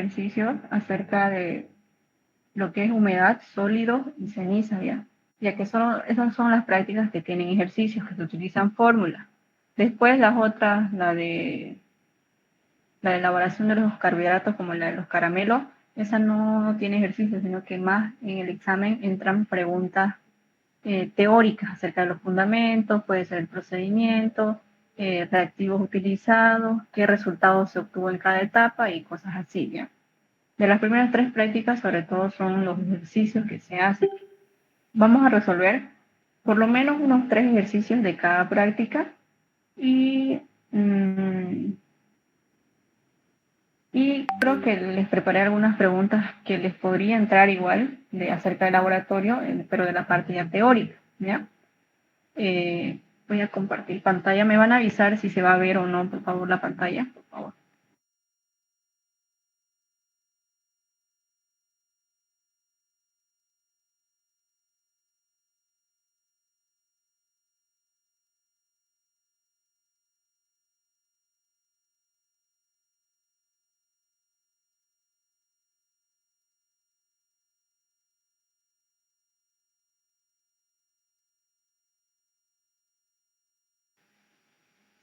ejercicios acerca de lo que es humedad, sólidos y ceniza, ya que esas son las prácticas que tienen ejercicios, que se utilizan fórmulas. Después las otras, la de elaboración de los carbohidratos como la de los caramelos, esa no tiene ejercicios, sino que más en el examen entran preguntas teóricas acerca de los fundamentos, puede ser el procedimiento, reactivos utilizados, qué resultados se obtuvo en cada etapa y cosas así, ¿ya? De las primeras tres prácticas, sobre todo, son los ejercicios que se hacen. Vamos a resolver por lo menos unos 3 ejercicios de cada práctica y, y creo que les preparé algunas preguntas que les podría entrar igual acerca del laboratorio, pero de la parte ya teórica, ¿ya? Voy a compartir pantalla. ¿Me van a avisar si se va a ver o no, por favor, la pantalla? Por favor.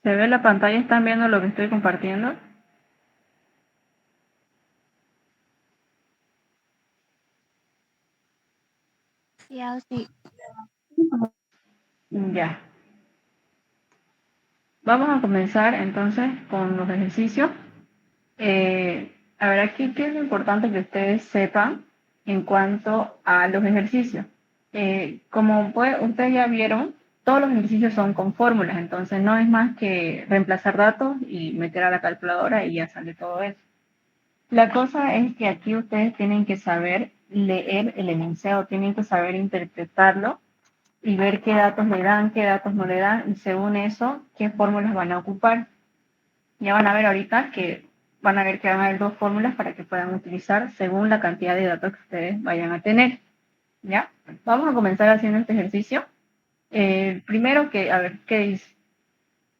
¿Se ve la pantalla? ¿Están viendo lo que estoy compartiendo? Sí. Ya. Vamos a comenzar entonces con los ejercicios. A ver, aquí qué es lo importante que ustedes sepan en cuanto a los ejercicios. Como ustedes ya vieron, todos los ejercicios son con fórmulas, entonces no es más que reemplazar datos y meter a la calculadora y ya sale todo eso. La cosa es que aquí ustedes tienen que saber leer el enunciado, tienen que saber interpretarlo y ver qué datos le dan, qué datos no le dan, y según eso, qué fórmulas van a ocupar. Ya van a ver ahorita que van a ver que van a haber 2 fórmulas para que puedan utilizar según la cantidad de datos que ustedes vayan a tener. ¿Ya? Vamos a comenzar haciendo este ejercicio. Primero a ver, ¿qué dice?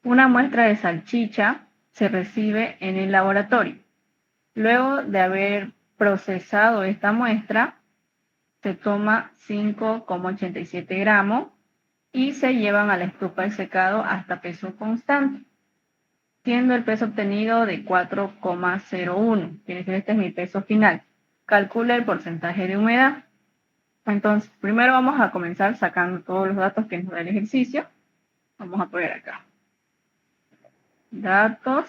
Una muestra de salchicha se recibe en el laboratorio. Luego de haber procesado esta muestra, se toma 5,87 gramos y se llevan a la estufa de secado hasta peso constante, siendo el peso obtenido de 4,01. Quiere decir, este es mi peso final. Calcula el porcentaje de humedad. Entonces, primero vamos a comenzar sacando todos los datos que nos da el ejercicio. Vamos a poner acá. Datos.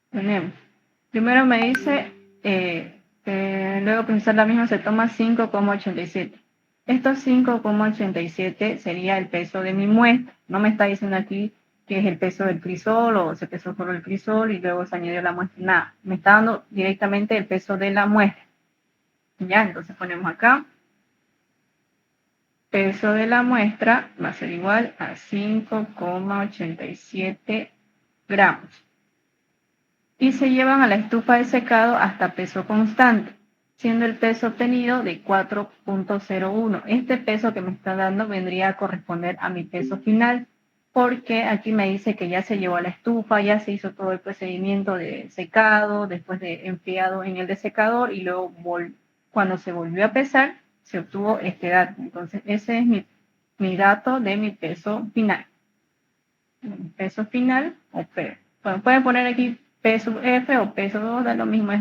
Tenemos. Primero me dice, luego de procesar la misma se toma 5,87. Estos 5,87 sería el peso de mi muestra. No me está diciendo aquí que es el peso del crisol o se pesó solo el crisol y luego se añadió la muestra. Nada, me está dando directamente el peso de la muestra. Ya, entonces ponemos acá. Peso de la muestra va a ser igual a 5,87 gramos. Y se llevan a la estufa de secado hasta peso constante, siendo el peso obtenido de 4,01. Este peso que me está dando vendría a corresponder a mi peso final, porque aquí me dice que ya se llevó a la estufa, ya se hizo todo el procedimiento de secado, después de enfriado en el desecador y luego cuando se volvió a pesar, se obtuvo este dato. Entonces ese es mi dato de mi peso final. Peso final o P. Bueno, pueden poner aquí peso F o peso 2, da lo mismo,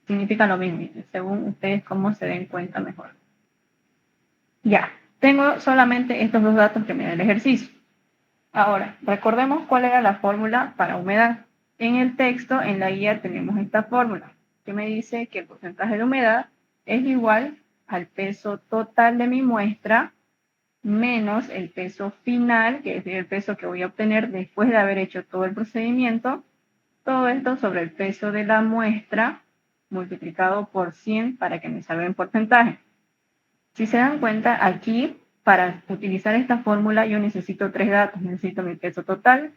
significa lo mismo, según ustedes cómo se den cuenta mejor. Ya, tengo solamente estos 2 datos que me da el ejercicio. Ahora, recordemos cuál era la fórmula para humedad. En el texto, en la guía, tenemos esta fórmula, que me dice que el porcentaje de humedad es igual al peso total de mi muestra menos el peso final, que es el peso que voy a obtener después de haber hecho todo el procedimiento, todo esto sobre el peso de la muestra multiplicado por 100 para que me salga en porcentaje. Si se dan cuenta, aquí para utilizar esta fórmula yo necesito 3 datos. Necesito mi peso total,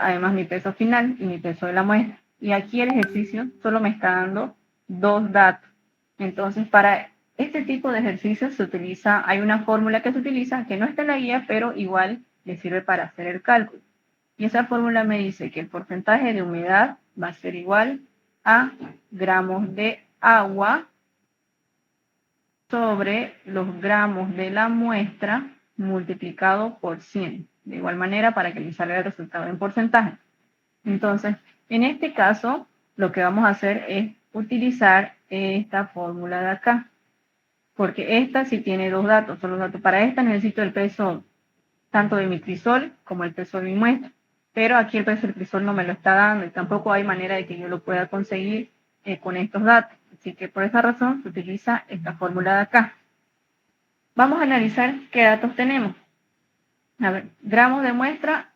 además mi peso final y mi peso de la muestra. Y aquí el ejercicio solo me está dando 2 datos. Entonces, para este tipo de ejercicios hay una fórmula que se utiliza, que no está en la guía, pero igual le sirve para hacer el cálculo. Y esa fórmula me dice que el porcentaje de humedad va a ser igual a gramos de agua sobre los gramos de la muestra multiplicado por 100. De igual manera, para que me salga el resultado en porcentaje. Entonces, en este caso, lo que vamos a hacer es utilizar esta fórmula de acá. Porque esta sí tiene dos datos. Son los datos. Para esta necesito el peso tanto de mi crisol como el peso de mi muestra. Pero aquí el peso del crisol no me lo está dando y tampoco hay manera de que yo lo pueda conseguir con estos datos. Así que por esa razón se utiliza esta fórmula de acá. Vamos a analizar qué datos tenemos. A ver, gramos de muestra,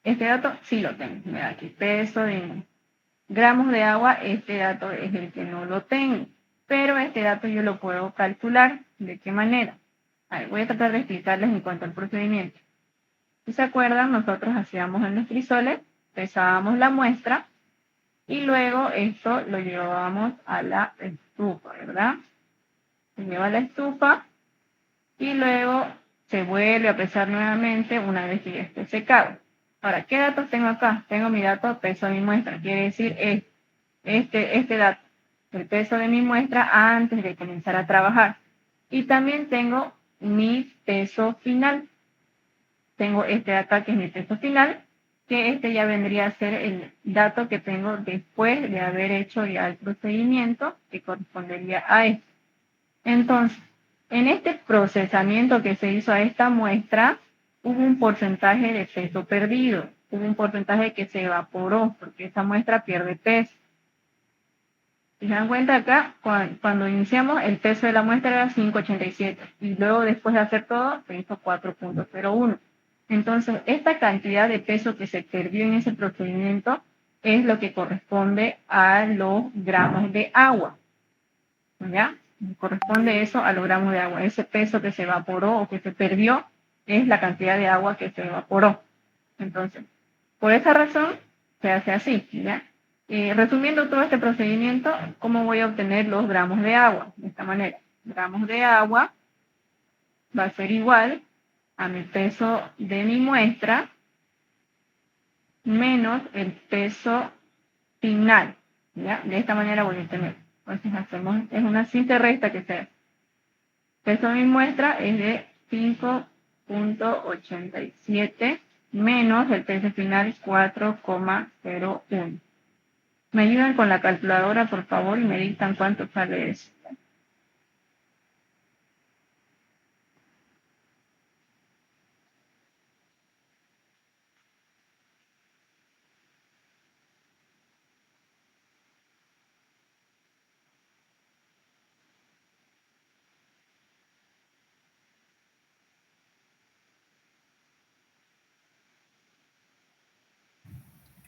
este dato sí lo tengo. Mira aquí, peso de gramos de agua, este dato es el que no lo tengo. Pero este dato yo lo puedo calcular. ¿De qué manera? A ver, voy a tratar de explicarles en cuanto al procedimiento. Si se acuerdan, nosotros hacíamos en los crisoles, pesábamos la muestra y luego esto lo llevábamos a la estufa, ¿verdad? Se lleva a la estufa y luego se vuelve a pesar nuevamente una vez que ya esté secado. Ahora, ¿qué datos tengo acá? Tengo mi dato peso de mi muestra, quiere decir este dato, el peso de mi muestra antes de comenzar a trabajar. Y también tengo mi peso final. Tengo este de acá que es mi peso final, que este ya vendría a ser el dato que tengo después de haber hecho ya el procedimiento que correspondería a este. Entonces, en este procesamiento que se hizo a esta muestra, hubo un porcentaje de peso perdido, hubo un porcentaje que se evaporó, porque esta muestra pierde peso. Si se dan cuenta acá, cuando iniciamos, el peso de la muestra era 5,87 y luego después de hacer todo, se hizo 4,01. Entonces, esta cantidad de peso que se perdió en ese procedimiento es lo que corresponde a los gramos de agua. ¿Ya? Corresponde eso a los gramos de agua. Ese peso que se evaporó o que se perdió es la cantidad de agua que se evaporó. Entonces, por esa razón, se hace así, ¿ya? Resumiendo todo este procedimiento, ¿cómo voy a obtener los gramos de agua? De esta manera, gramos de agua va a ser igual a mi peso de mi muestra menos el peso final, ¿ya? De esta manera voy a obtener. Entonces hacemos, es una simple resta que se hace. Peso de mi muestra es de 5,87 menos el peso final 4,01. ¿Me ayudan con la calculadora, por favor, y me dictan cuánto sale eso?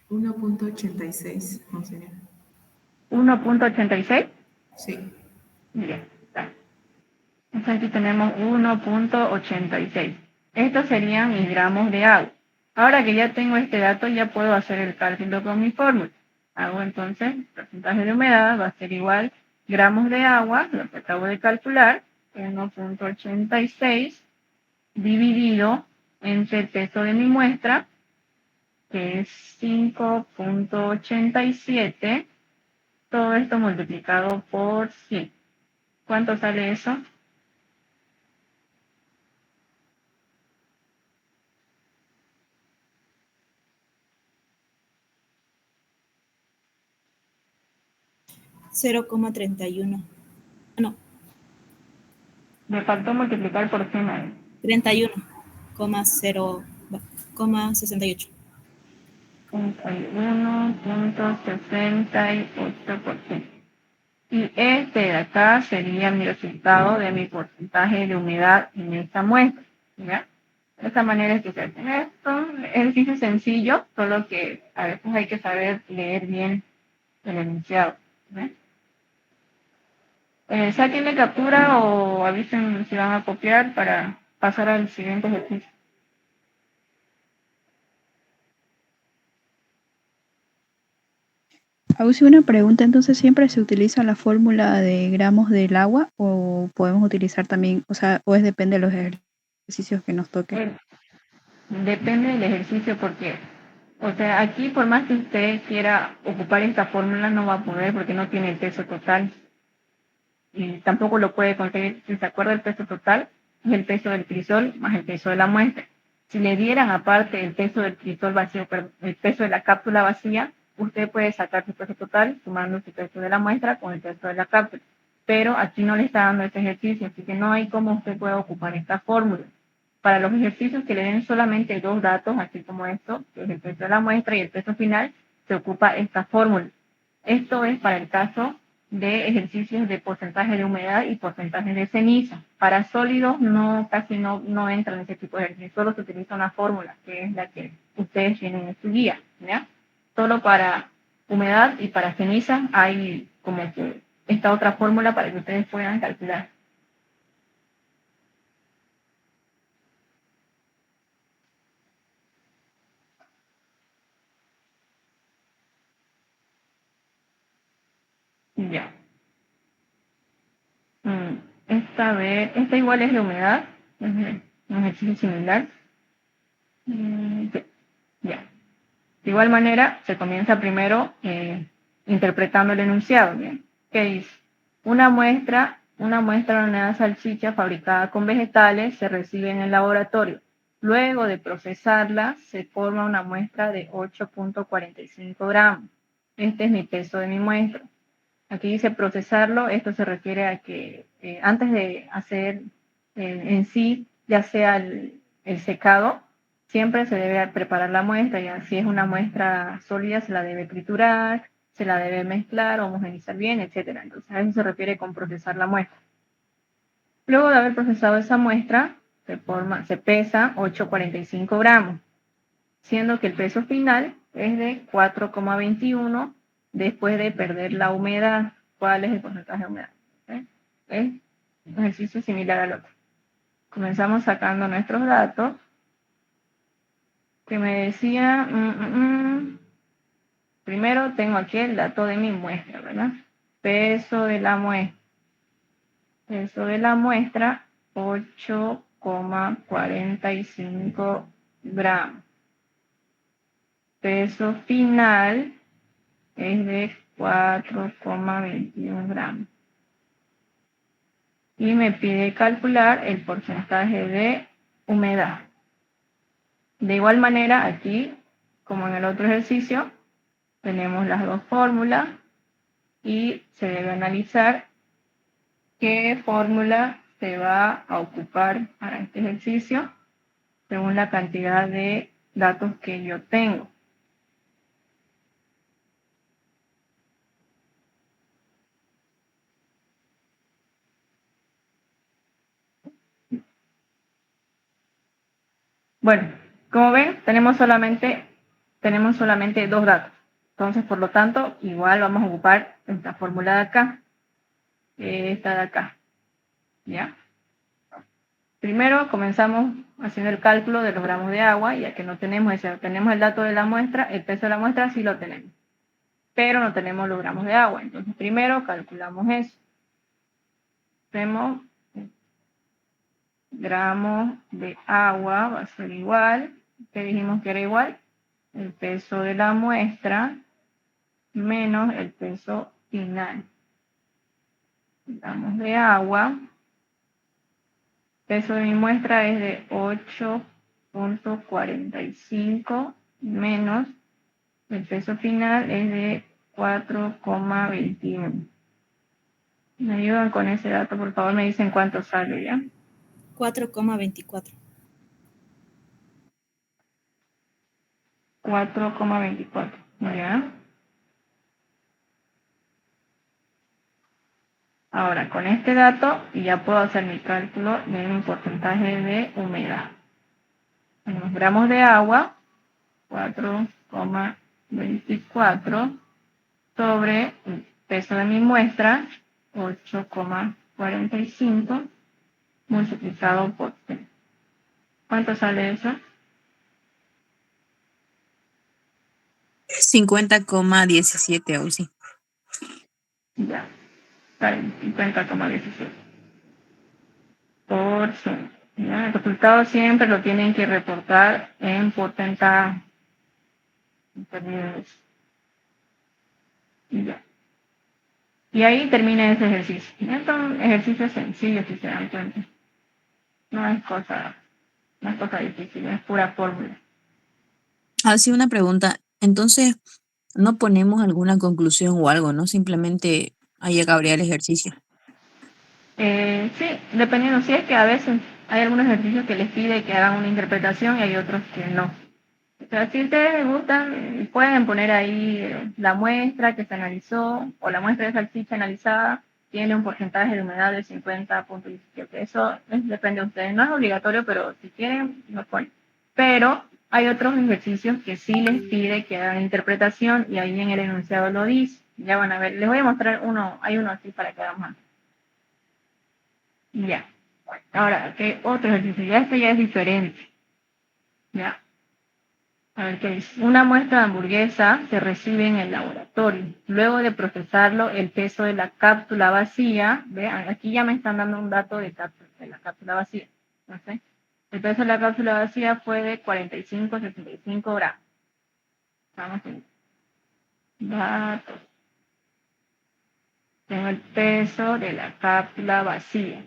Uno punto 86, monseñor. 1,86. Sí. Bien, está. Entonces aquí tenemos 1,86. Estos serían mis gramos de agua. Ahora que ya tengo este dato, ya puedo hacer el cálculo con mi fórmula. Hago entonces, el porcentaje de humedad va a ser igual gramos de agua, lo que acabo de calcular, 1,86 dividido entre el peso de mi muestra, que es 5,87, todo esto multiplicado por 100. ¿Cuánto sale eso? 0,31. No, Me faltó multiplicar por 100 ahí. 31,0,68. 31,68%. Y este de acá sería mi resultado de mi porcentaje de humedad en esta muestra. ¿Ya? De esta manera es que se hacen esto. Ejercicio sencillo, solo que a veces hay que saber leer bien el enunciado. ¿Ya? Sáquenle captura o avisen si van a copiar para pasar al siguiente ejercicio. Ausi, una pregunta, entonces ¿siempre se utiliza la fórmula de gramos del agua o podemos utilizar también, o sea, o es depende de los ejercicios que nos toque? Depende del ejercicio porque O sea, aquí por más que usted quiera ocupar esta fórmula, no va a poder porque no tiene el peso total. Y tampoco lo puede conseguir. Si se acuerda, el peso total es el peso del crisol más el peso de la muestra. Si le dieran aparte el peso del crisol vacío, perdón, el peso de la cápsula vacía, usted puede sacar su peso total sumando su peso de la muestra con el peso de la cápsula. Pero aquí no le está dando ese ejercicio, así que no hay cómo usted pueda ocupar esta fórmula. Para los ejercicios que le den solamente dos datos, así como esto, que es el peso de la muestra y el peso final, se ocupa esta fórmula. Esto es para el caso de ejercicios de porcentaje de humedad y porcentaje de ceniza. Para sólidos casi no entra en ese tipo de ejercicios, solo se utiliza una fórmula, que es la que ustedes tienen en su guía, ¿ya? Solo para humedad y para ceniza hay como que esta otra fórmula para que ustedes puedan calcular. Ya. Esta igual es de humedad, es un ejercicio similar. Sí, ya. De igual manera, se comienza primero interpretando el enunciado. ¿Bien? ¿Qué dice? Una muestra de una salchicha fabricada con vegetales se recibe en el laboratorio. Luego de procesarla, se forma una muestra de 8.45 gramos. Este es mi peso de mi muestra. Aquí dice procesarlo, esto se refiere a que antes de hacer en sí, ya sea el secado, siempre se debe preparar la muestra, ya si es una muestra sólida se la debe triturar, se la debe mezclar, homogenizar bien, etcétera. Entonces a eso se refiere con procesar la muestra. Luego de haber procesado esa muestra, se pesa 8,45 gramos, siendo que el peso final es de 4,21 después de perder la humedad. ¿Cuál es el porcentaje de humedad? Es un ejercicio similar al otro. Comenzamos sacando nuestros datos, que me decía, primero tengo aquí el dato de mi muestra, ¿verdad? Peso de la muestra. Peso de la muestra, 8,45 gramos. Peso final es de 4,21 gramos. Y me pide calcular el porcentaje de humedad. De igual manera, aquí, como en el otro ejercicio, tenemos las dos fórmulas y se debe analizar qué fórmula se va a ocupar para este ejercicio según la cantidad de datos que yo tengo. Bueno, como ven, tenemos solamente dos datos. Entonces, por lo tanto, igual vamos a ocupar esta fórmula de acá, esta de acá. ¿Ya? Primero comenzamos haciendo el cálculo de los gramos de agua, ya que no tenemos ese, tenemos el dato de la muestra, el peso de la muestra sí lo tenemos, pero no tenemos los gramos de agua. Entonces, primero calculamos eso. Tenemos gramos de agua, va a ser igual, que dijimos que era igual, el peso de la muestra menos el peso final. Gramos de agua, peso de mi muestra es de 8,45 menos el peso final es de 4,21. ¿Me ayudan con ese dato? Por favor, me dicen cuánto sale, ¿ya? 4,24. 4,24, ¿ya? Ahora, con este dato ya puedo hacer mi cálculo de mi porcentaje de humedad. En los gramos de agua, 4,24 sobre el peso de mi muestra, 8,45 multiplicado por 3. ¿Cuánto sale eso? 50,17, o sí. Ya, sale 50,17 por 100. ¿Ya? El resultado siempre lo tienen que reportar en porcentaje. Entonces, ya. Y ahí termina ese ejercicio. Entonces, ejercicio sencillo, si se dan cuenta. No es cosa difícil, es pura fórmula. Así una pregunta. Entonces, no ponemos alguna conclusión o algo, ¿no? Simplemente ahí acabaría el ejercicio. Sí, dependiendo, si es que a veces hay algunos ejercicios que les pide que hagan una interpretación y hay otros que no. O sea, si ustedes les gustan, pueden poner ahí la muestra que se analizó o la muestra de salchicha analizada tiene un porcentaje de humedad del 50.17. Eso depende de ustedes. No es obligatorio, pero si quieren, lo ponen. Pero hay otros ejercicios que sí les pide que hagan interpretación y ahí en el enunciado lo dice. Ya van a ver. Les voy a mostrar uno. Hay uno así para que hagamos. Ya. Ahora, ¿qué otro ejercicio? Ya este ya es diferente. Ya. A ver qué dice. Una muestra de hamburguesa se recibe en el laboratorio. Luego de procesarlo, el peso de la cápsula vacía, vean, aquí ya me están dando un dato de la cápsula vacía. No sé. El peso de la cápsula vacía fue de 45,65 gramos. Vamos a ver. Datos. Tengo el peso de la cápsula vacía.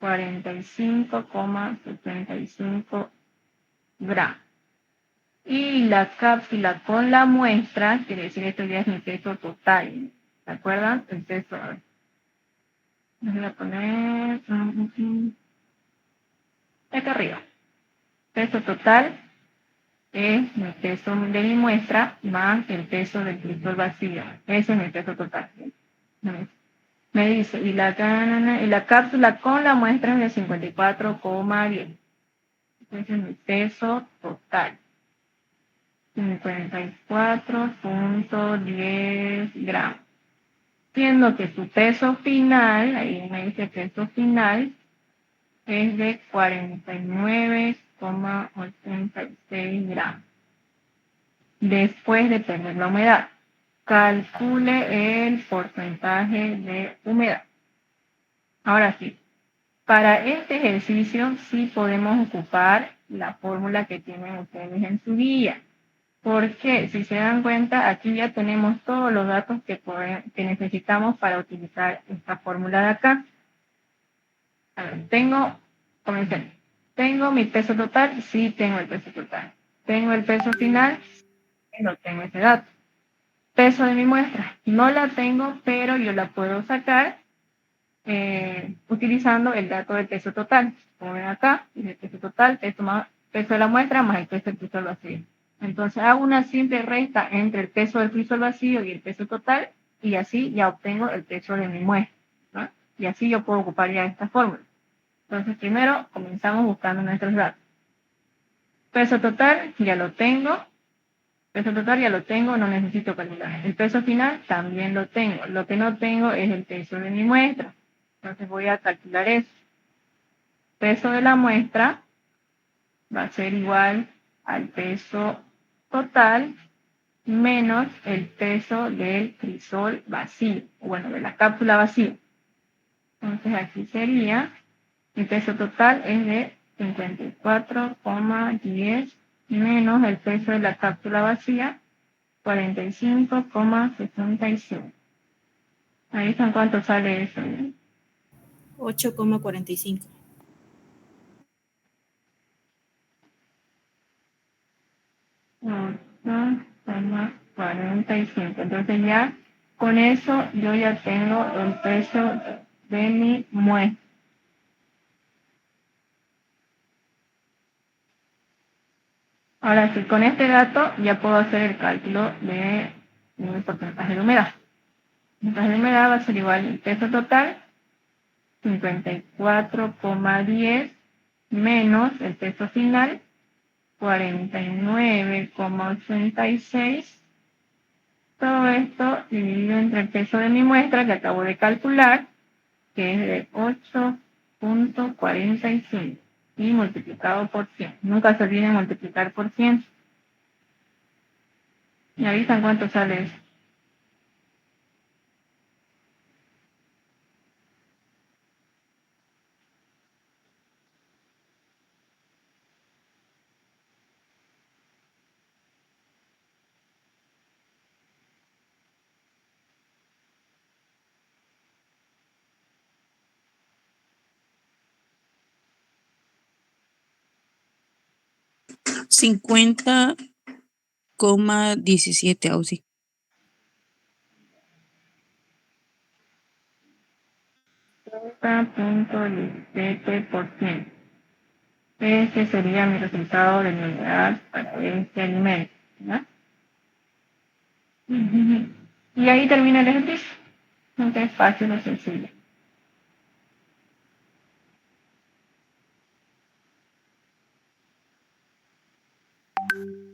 45,75 gramos. Y la cápsula con la muestra, quiere decir esto ya es mi peso total. ¿Se acuerdan? El peso, a ver. Voy a poner acá arriba. Peso total es mi peso de mi muestra más el peso del cristal vacío. Ese es mi peso total. Me dice, y la cápsula con la muestra es de 54,10. Ese es mi peso total. 54,10 gramos. Siendo que su peso final, ahí me dice peso final, es de 49,86 gramos. Después de tener la humedad, calcule el porcentaje de humedad. Ahora sí, para este ejercicio sí podemos ocupar la fórmula que tienen ustedes en su guía. Porque si se dan cuenta, aquí ya tenemos todos los datos que necesitamos para utilizar esta fórmula de acá. A ver, comencemos. ¿Tengo mi peso total? Sí, tengo el peso total. ¿Tengo el peso final? No tengo ese dato. Peso de mi muestra. No la tengo, pero yo la puedo sacar utilizando el dato del peso total. Como ven acá, el peso total, peso de la muestra más el peso del cristal vacío. Entonces hago una simple resta entre el peso del cristal vacío y el peso total y así ya obtengo el peso de mi muestra, ¿no? Y así yo puedo ocupar ya esta fórmula. Entonces primero comenzamos buscando nuestros datos. Peso total ya lo tengo. Peso total ya lo tengo, no necesito calcular. El peso final también lo tengo. Lo que no tengo es el peso de mi muestra. Entonces voy a calcular eso. Peso de la muestra va a ser igual al peso total menos el peso del crisol vacío, bueno, de la cápsula vacía. Entonces aquí sería, mi peso total es de 54,10 menos el peso de la cápsula vacía, 45,65. Ahí están cuánto sale eso. 8,45. 8,45. Entonces ya con eso yo ya tengo el peso de mi muestra. Ahora sí, con este dato ya puedo hacer el cálculo de mi porcentaje de humedad. El porcentaje de humedad va a ser igual al peso total, 54,10 menos el peso final, 49,86. Todo esto dividido entre el peso de mi muestra que acabo de calcular, que es de 8,45 y multiplicado por 100. Nunca se olviden multiplicar por 100. ¿Y avisan cuánto sale eso? 50,17, Ausi. %. Ese sería mi resultado de mi unidad para este alimento, ¿verdad? Y ahí termina el ejercicio. Entonces, fácil o sencillo.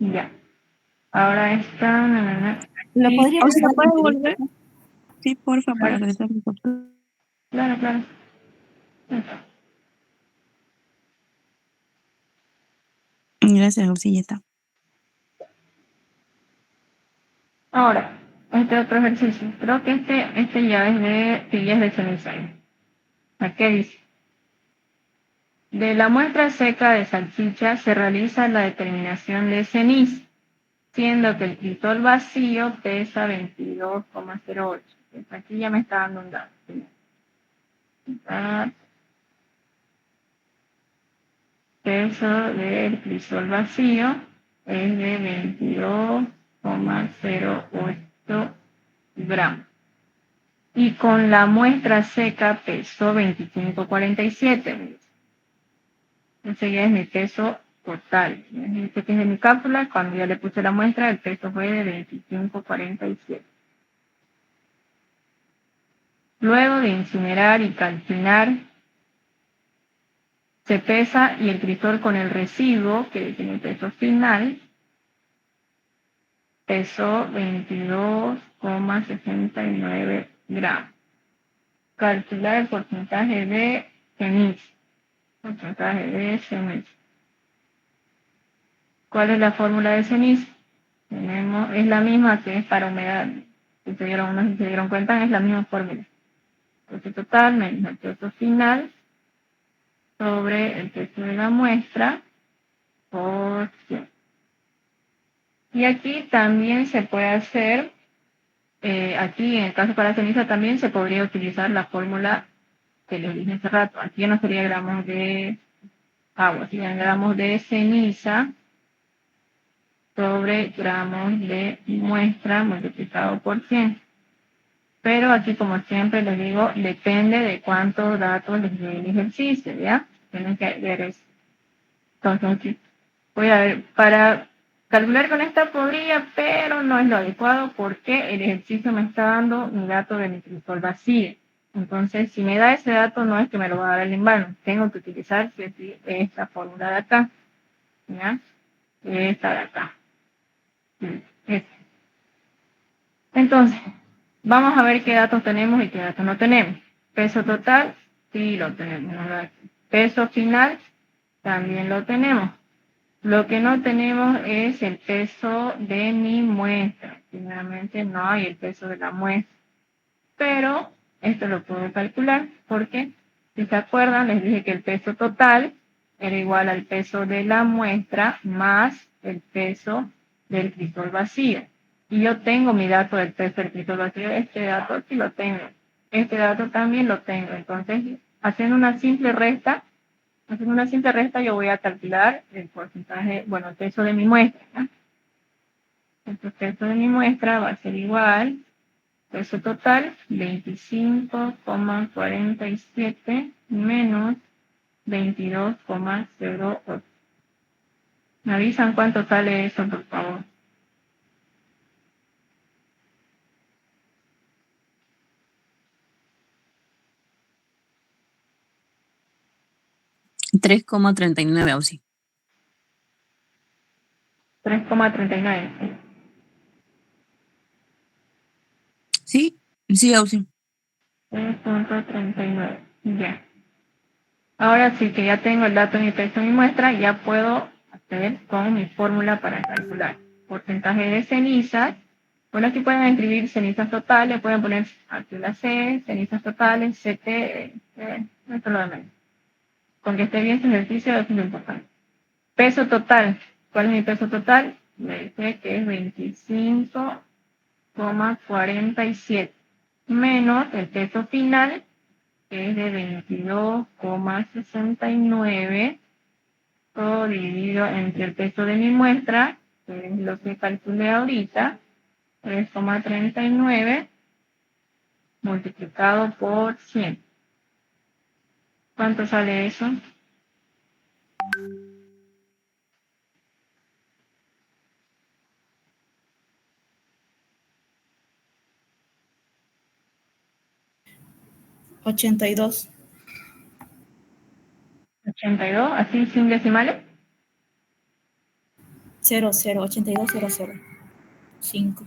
Ya. Ahora está. ¿Lo Y podría Ausi, ¿me pasar? puedes volver? Sí, porfa, para claro, revisar mi papel. claro. Gracias, Ausi, ya está. Ahora, este otro ejercicio. Creo que este ya es de sillas de cenizario. ¿Qué dice? De la muestra seca de salchicha se realiza la determinación de ceniza, siendo que el crisol vacío pesa 22,08. Pues aquí ya me está dando un dato. Peso del crisol vacío es de 22,08 gramos. Y con la muestra seca pesó 25,47. Ese ya es mi peso total. Este que es de mi cápsula, cuando ya le puse la muestra, el peso fue de 25,47. Luego de incinerar y calcinar, se pesa y el crisol con el residuo, que tiene el peso final, pesó 22,69 gramos. Calcular el porcentaje de ceniza. ¿Cuál es la fórmula de ceniza? Es la misma que es para humedad. Si se dieron cuenta, es la misma fórmula. Peso total menos el peso final sobre el peso de la muestra por 100. Y aquí también se puede hacer, aquí en el caso para ceniza también se podría utilizar la fórmula que les dije hace rato. Aquí ya no sería gramos de agua, serían gramos de ceniza sobre gramos de muestra multiplicado por 100. Pero aquí, como siempre les digo, depende de cuántos datos les dé el ejercicio, ¿ya? Tienen que ver eso. Entonces, voy a ver, para calcular con esta podría, pero no es lo adecuado porque el ejercicio me está dando mi dato de mi crisol vacío. Entonces, si me da ese dato, no es que me lo va a dar en vano. Tengo que utilizar esta fórmula de acá, ¿ya? Esta de acá. Esta. Entonces, vamos a ver qué datos tenemos y qué datos no tenemos. Peso total, sí lo tenemos, ¿verdad? Peso final, también lo tenemos. Lo que no tenemos es el peso de mi muestra. Finalmente no hay el peso de la muestra. Pero esto lo puedo calcular porque, si se acuerdan, les dije que el peso total era igual al peso de la muestra más el peso del crisol vacío. Y yo tengo mi dato del peso del crisol vacío. Este dato sí lo tengo. Este dato también lo tengo. Entonces, haciendo una simple resta, yo voy a calcular el porcentaje, bueno, el peso de mi muestra, ¿no? El peso de mi muestra va a ser igual, peso total, 25,47 menos 22,08. ¿Me avisan cuánto sale eso, por favor? 3,39, Ausi. 3,39. Sí, sí, Ausi. 3,39. Ya. Ahora sí que ya tengo el dato de mi peso y mi muestra, ya puedo hacer con mi fórmula para calcular porcentaje de cenizas. Bueno, aquí pueden escribir cenizas totales, pueden poner aquí la C, cenizas totales, CT, esto es lo de menos. Con que esté bien su ejercicio, eso es lo importante. Peso total. ¿Cuál es mi peso total? Me dice que es 25,47 menos el peso final, que es de 22,69 todo dividido entre el peso de mi muestra, que es lo que calculé ahorita, 3,39 multiplicado por 100. ¿Cuánto sale eso? $82. 82, así sin decimales. 82,00. 5.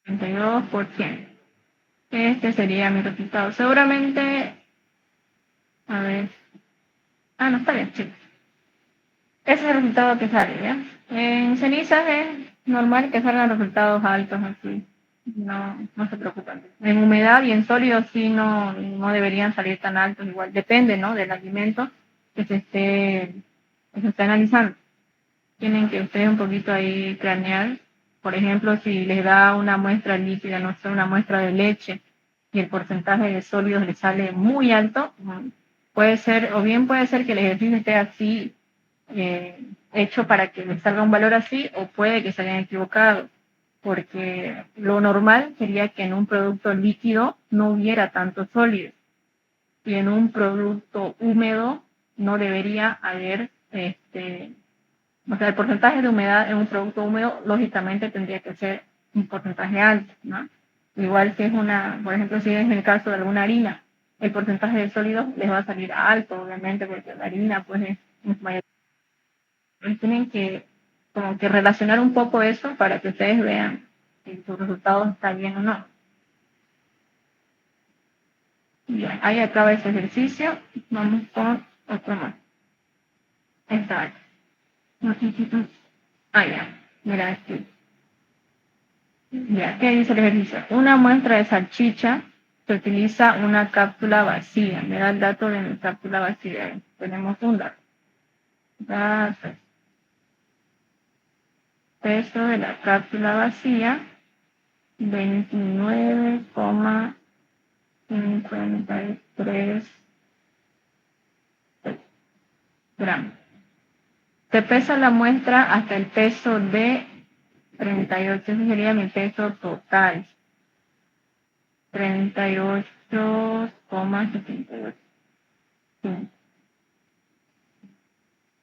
82 por 100. Este sería mi resultado. Seguramente, a ver. Ah, no está bien, sí. Ese es el resultado que sale, ¿ya? En cenizas es normal que salgan resultados altos así. No se preocupen. En humedad y en sólidos sí no deberían salir tan altos igual. Depende, ¿no? Del alimento que se esté analizando. Tienen que ustedes un poquito ahí cranear. Por ejemplo, si les da una muestra líquida, no sé, una muestra de leche, y el porcentaje de sólidos les sale muy alto, puede ser, o bien puede ser que el ejercicio esté así hecho para que les salga un valor así, o puede que se hayan equivocado, porque lo normal sería que en un producto líquido no hubiera tanto sólido, y en un producto húmedo no debería haber o sea, el porcentaje de humedad en un producto húmedo, lógicamente, tendría que ser un porcentaje alto, ¿no? Igual si es por ejemplo, si es el caso de alguna harina, el porcentaje de sólidos les va a salir alto, obviamente, porque la harina, pues, es mayor. Entonces, tienen que, como que relacionar un poco eso para que ustedes vean si su resultado está bien o no. Bien, ahí acaba ese ejercicio. Vamos con otro más. Esta. Ah, ya. Mira, aquí. Ya, ¿qué dice el ejercicio? Una muestra de salchicha se utiliza una cápsula vacía. Me da el dato de mi cápsula vacía. Tenemos un dato. Datos. Peso de la cápsula vacía, 29,53 gramos. Se pesa la muestra hasta el peso de 38. Ese sería mi peso total. 38,78.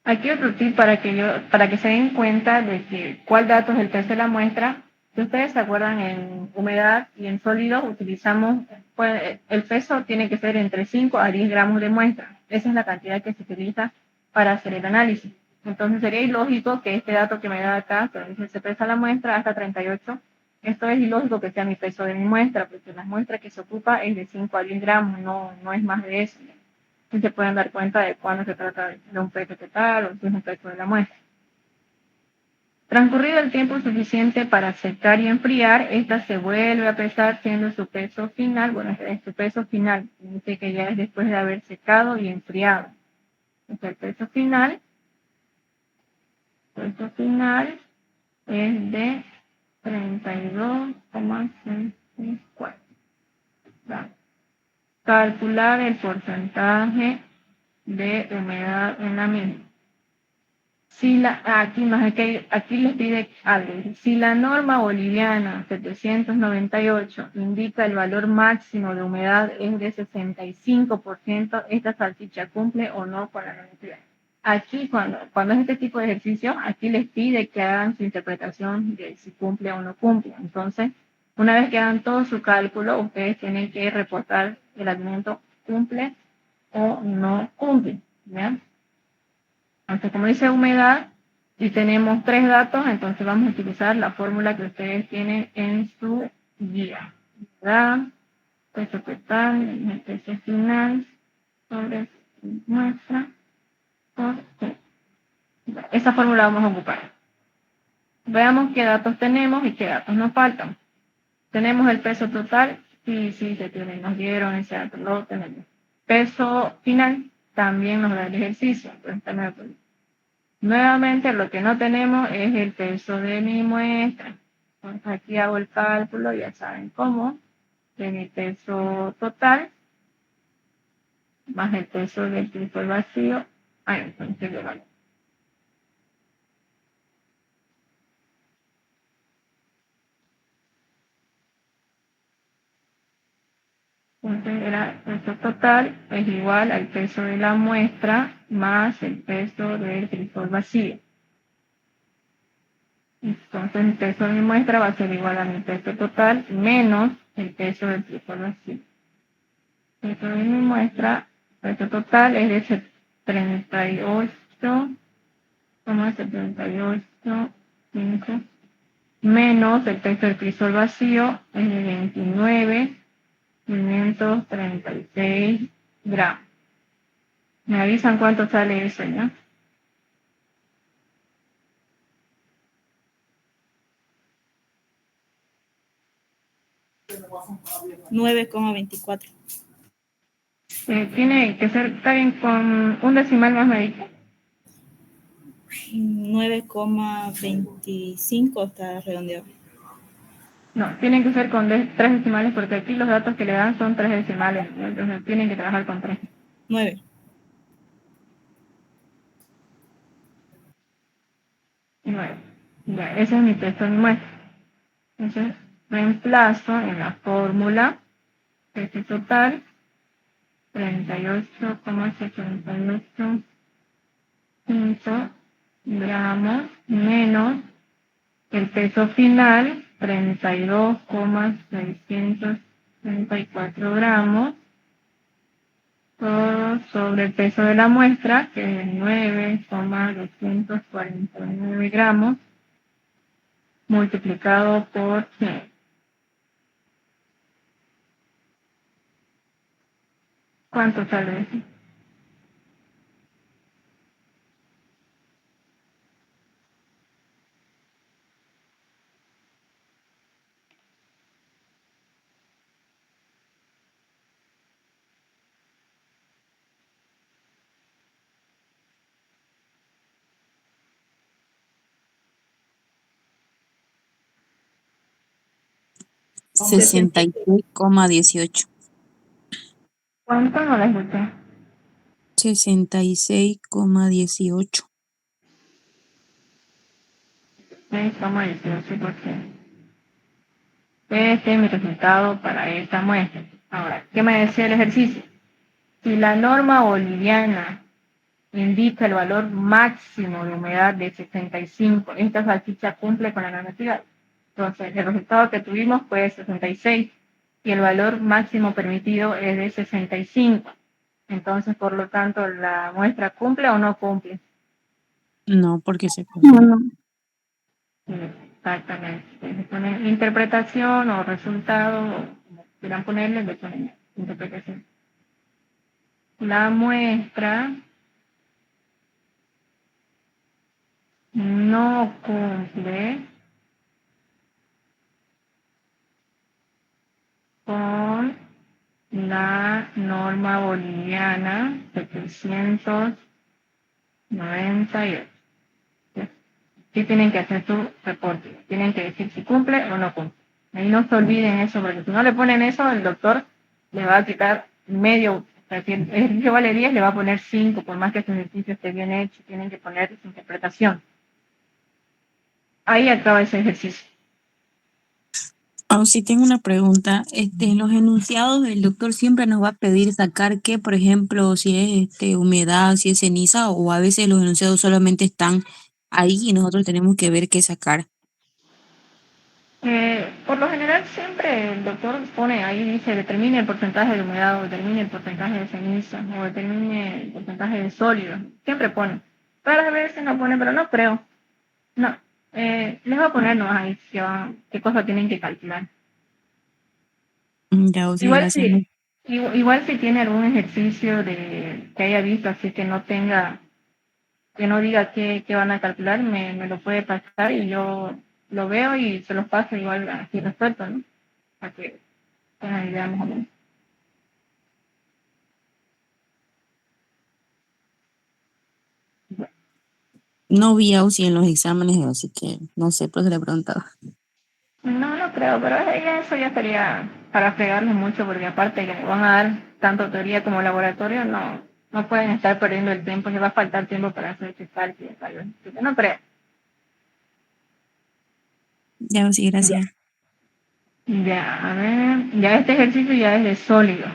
Aquí otro tip para que se den cuenta de cuál dato es el peso de la muestra. Si ustedes se acuerdan, en humedad y en sólidos utilizamos, pues, el peso tiene que ser entre 5 a 10 gramos de muestra. Esa es la cantidad que se utiliza para hacer el análisis. Entonces sería ilógico que este dato que me da acá, que dice se pesa la muestra hasta 38, esto es ilógico que sea mi peso de mi muestra, porque la muestra que se ocupa es de 5 a 10 gramos, no es más de eso. Y se pueden dar cuenta de cuándo se trata de un peso total o si es un peso de la muestra. Transcurrido el tiempo suficiente para secar y enfriar, esta se vuelve a pesar siendo su peso final. Bueno, este es su peso final, dice que ya es después de haber secado y enfriado. Entonces, el peso final es de 32,64. Calcular el porcentaje de humedad en la misma. Aquí les pide algo. Si la norma boliviana 798 indica el valor máximo de humedad es de 65%, esta salchicha cumple o no con la normativa. Aquí, cuando es este tipo de ejercicio, aquí les pide que hagan su interpretación de si cumple o no cumple. Entonces, una vez que hagan todo su cálculo, ustedes tienen que reportar el alimento cumple o no cumple. ¿Ya? Entonces, como dice humedad, si tenemos 3 datos, entonces vamos a utilizar la fórmula que ustedes tienen en su guía. Humedad, peso total, peso final, sobre muestra, por T. Esa fórmula vamos a ocupar. Veamos qué datos tenemos y qué datos nos faltan. Tenemos el peso total, sí, se tiene, nos dieron ese dato, lo tenemos. Peso final, también nos da el ejercicio, entonces también. Nuevamente, lo que no tenemos es el peso de mi muestra. Entonces, aquí hago el cálculo, ya saben cómo, de mi peso total, más el peso del cristal vacío, Entonces lo vale. Entonces era peso total es igual al peso de la muestra más el peso del crisol vacío. Entonces el peso de mi muestra va a ser igual a mi peso total menos el peso del crisol vacío. El peso de mi muestra, peso total es de 38,78,5 menos el peso del crisol vacío es de 29,536 gramos. Me avisan cuánto sale eso, ¿no? 9,24. Tiene que ser, está bien, con un decimal más me dice. 9,25 está redondeado. No, tienen que ser con 3 decimales porque aquí los datos que le dan son 3 decimales, ¿no? Entonces tienen que trabajar con 3. 9. 9. Ya, ese es mi peso en muestra. Entonces reemplazo en la fórmula peso total 38,785 gramos menos el peso final 32,634 gramos todo sobre el peso de la muestra, que es 9,249 gramos, multiplicado por 100. ¿Cuánto sale eso? Sí. 66,18. ¿Cuánto? No la escuché. 66,18. 6,18%. Este es mi resultado para esta muestra. Ahora, ¿qué me decía el ejercicio? Si la norma boliviana indica el valor máximo de humedad de 65, esta salchicha cumple con la normatividad. Entonces, el resultado que tuvimos fue 66 y el valor máximo permitido es de 65. Entonces, por lo tanto, ¿la muestra cumple o no cumple? No, porque se Sí, exactamente. Se pone interpretación o resultado, o como quieran ponerle, le ponen interpretación. La muestra no cumple con la norma boliviana 798. Sí tienen que hacer su reporte, tienen que decir si cumple o no cumple. Ahí no se olviden eso, porque si no le ponen eso, el doctor le va a quitar medio, o sea, si el ejercicio vale 10, le va a poner 5, por más que su ejercicio esté bien hecho, tienen que poner su interpretación. Ahí acaba ese ejercicio. Sí tengo una pregunta. En los enunciados el doctor siempre nos va a pedir sacar qué, por ejemplo, si es humedad, si es ceniza, o a veces los enunciados solamente están ahí y nosotros tenemos que ver qué sacar. Por lo general siempre el doctor pone ahí, dice, determine el porcentaje de humedad, o determine el porcentaje de ceniza, o determine el porcentaje de sólido. Siempre pone. Raras veces no pone, pero no creo. No. Les voy a poner nomás ahí qué cosa tienen que calcular. Ya, o sí, Igual gracias. si, igual si tiene algún ejercicio que haya visto, así que no tenga, que no diga qué van a calcular, me lo puede pasar y yo lo veo y se los paso igual así resuelto, ¿no? Para que tengan idea más o menos. No vi AUSI en los exámenes, así que no sé, pues le preguntaba. No, no creo, pero eso ya sería para fregarles mucho, porque aparte que me van a dar tanto teoría como laboratorio, no, No pueden estar perdiendo el tiempo, les va a faltar tiempo para hacer este cálculo. Yo no creo. Ya, sí, gracias. Ya, a ver, ya este ejercicio ya es de sólido.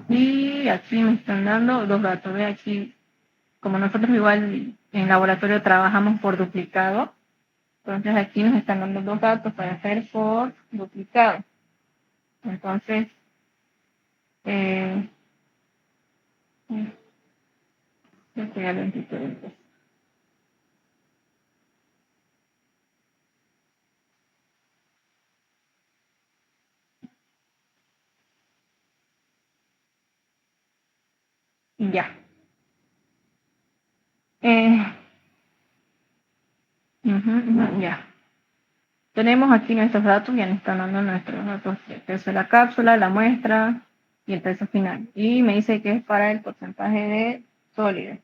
Y aquí me están dando dos datos. Ve aquí, como nosotros igual en laboratorio trabajamos por duplicado, entonces aquí nos están dando dos datos para hacer por duplicado. Entonces, eh, esto ya lo entiendo. Ya. Eh, ya. Tenemos aquí nuestros datos, ya nos están dando nuestros datos, el peso de la cápsula, la muestra y el peso final. Y me dice que es para el porcentaje de sólido.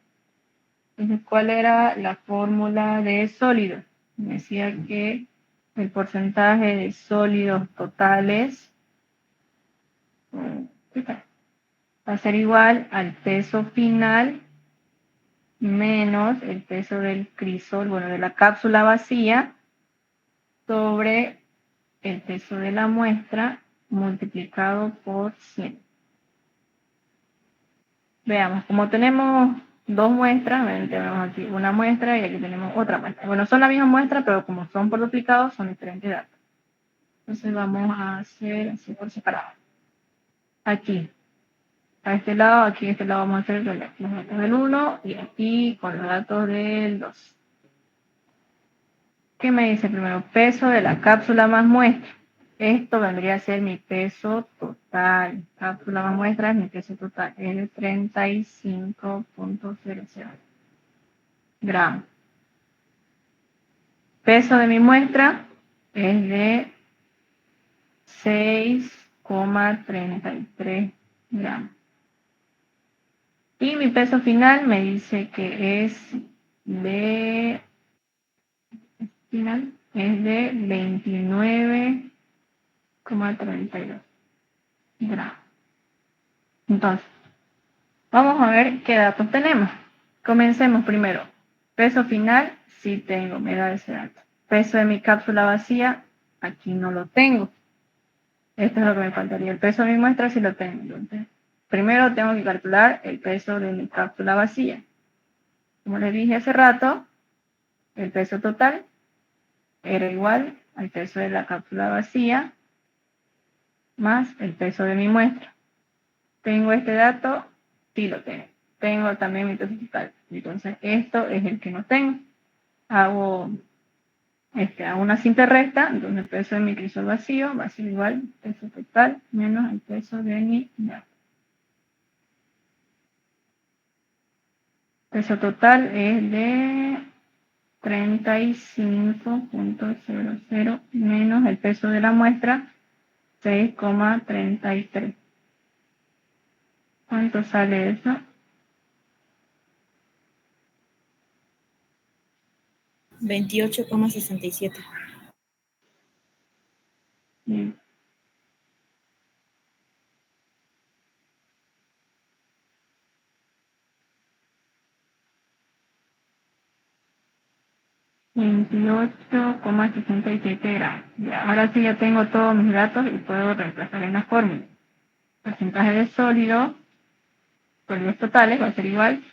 Entonces, ¿cuál era la fórmula de sólido? Me decía que el porcentaje de sólidos totales va a ser igual al peso final menos el peso del crisol, bueno, de la cápsula vacía, sobre el peso de la muestra multiplicado por 100. Veamos, como tenemos dos muestras, tenemos aquí una muestra y aquí tenemos otra muestra. Bueno, son la misma muestra, pero como son por duplicado, son diferentes datos. Entonces vamos a hacer así por separado. Aquí, a este lado, aquí a este lado vamos a hacer los datos del 1 y aquí con los datos del 2. ¿Qué me dice primero? Peso de la cápsula más muestra. Esto vendría a ser mi peso total. Cápsula más muestra es mi peso total. Es de 35.00 gramos. Peso de mi muestra es de 6,33 gramos. Y mi peso final me dice que es de 29,32 gramos. Entonces, vamos a ver qué datos tenemos. Comencemos primero. Peso final, sí tengo, me da ese dato. Peso de mi cápsula vacía, aquí no lo tengo. Esto es lo que me faltaría. El peso de mi muestra sí lo tengo. Entonces, primero tengo que calcular el peso de mi cápsula vacía. Como les dije hace rato, el peso total era igual al peso de la cápsula vacía más el peso de mi muestra. ¿Tengo este dato? Sí lo tengo. Tengo también mi peso total. Entonces, esto es el que no tengo. Hago una simple recta, entonces el peso de mi crisol vacío va a ser igual peso total menos el peso de mi muestra. Peso total es de 35.00 menos el peso de la muestra, 6,33. ¿Cuánto sale eso? 28,67. Bien. $28,67 gramos. Ya, ahora sí ya tengo todos mis datos y puedo reemplazar en la fórmula. Porcentaje de sólidos totales va a ser igual.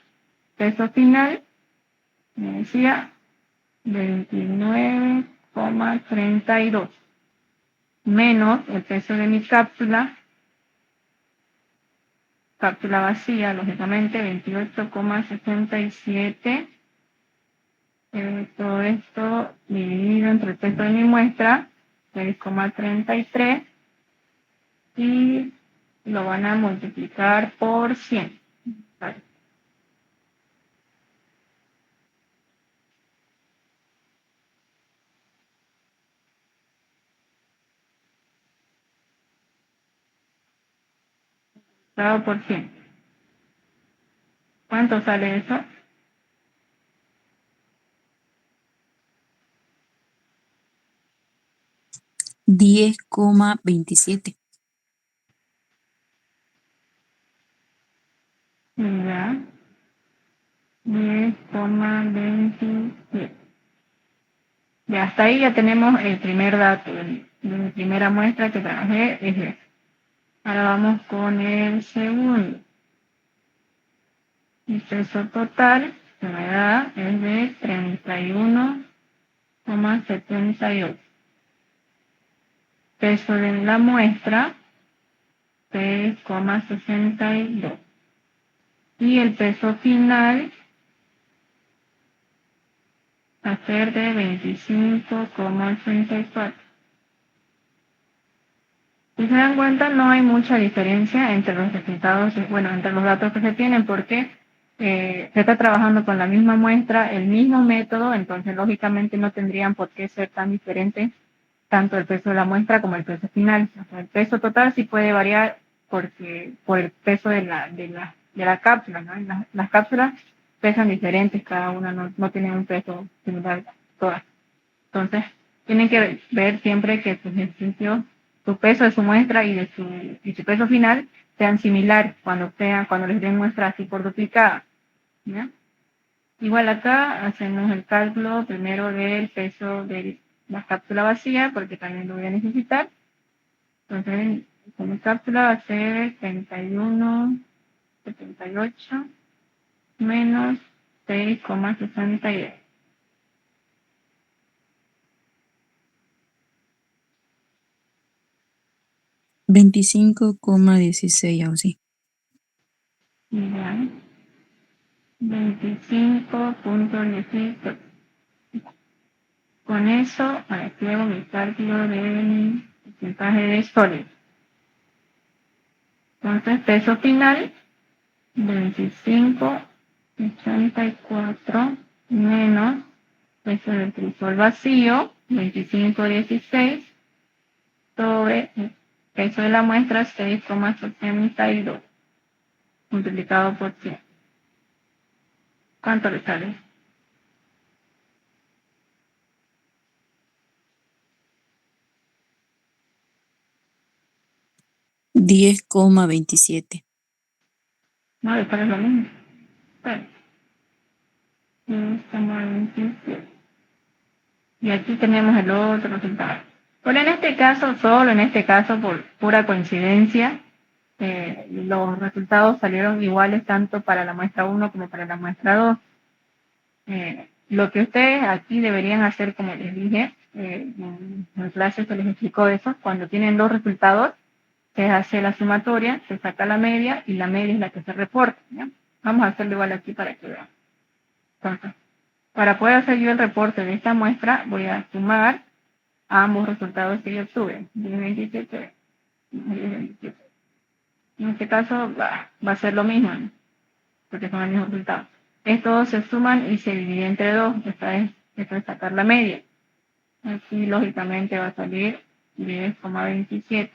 Peso final, me decía, 29,32. Menos el peso de mi cápsula vacía, lógicamente, 28,67. Todo esto dividido entre el peso de mi muestra, 6,33, y lo van a multiplicar por 100. Vale. Dado por 100. ¿Cuánto sale eso? 10,27. Ya. 10,27. Ya hasta ahí ya tenemos el primer dato, la primera muestra que trabajé es ese. Ahora vamos con el segundo. El peso total que me da es de 31,78. Peso de la muestra, 6,62. Y el peso final va a ser de 25,84. Si se dan cuenta, no hay mucha diferencia entre los resultados, bueno, entre los datos que se tienen, porque se está trabajando con la misma muestra, el mismo método, entonces lógicamente no tendrían por qué ser tan diferentes tanto el peso de la muestra como el peso final. O sea, el peso total sí puede variar porque por el peso de la cápsula, ¿no? Las cápsulas pesan diferentes, cada una no tiene un peso similar todas. Entonces, tienen que ver siempre que sus ejercicios, su peso de su muestra y su peso final sean similares cuando les den muestra así por duplicada. ¿Ya? Igual acá hacemos el cálculo primero del peso de la cápsula vacía, porque también lo voy a necesitar. Entonces, como cápsula va a ser 31,78 menos 6,62. 25,16 algo así. Ya. 25,16. Con eso, aquí hago mi cálculo del porcentaje de sólido. Entonces, peso final, 25,84 menos peso del crisol vacío, 25,16 sobre el peso de la muestra, 6,62 multiplicado por 100. ¿Cuánto le sale? 10,27. No, le sale lo mismo. Bueno, 10,27. Y aquí tenemos el otro resultado. Pero en este caso, solo en este caso, por pura coincidencia, los resultados salieron iguales tanto para la muestra 1 como para la muestra 2. Lo que ustedes aquí deberían hacer, como les dije, en clase se les explicó eso, cuando tienen dos resultados, se hace la sumatoria, se saca la media y la media es la que se reporta. ¿Ya? Vamos a hacerlo igual aquí para que vean. Entonces, para poder hacer yo el reporte de esta muestra, voy a sumar ambos resultados que yo obtuve, 10,27 y 10,27. En este caso va a ser lo mismo, ¿no? Porque son el mismo resultado. Estos se suman y se dividen entre 2, esto es sacar la media. Aquí lógicamente va a salir 10,27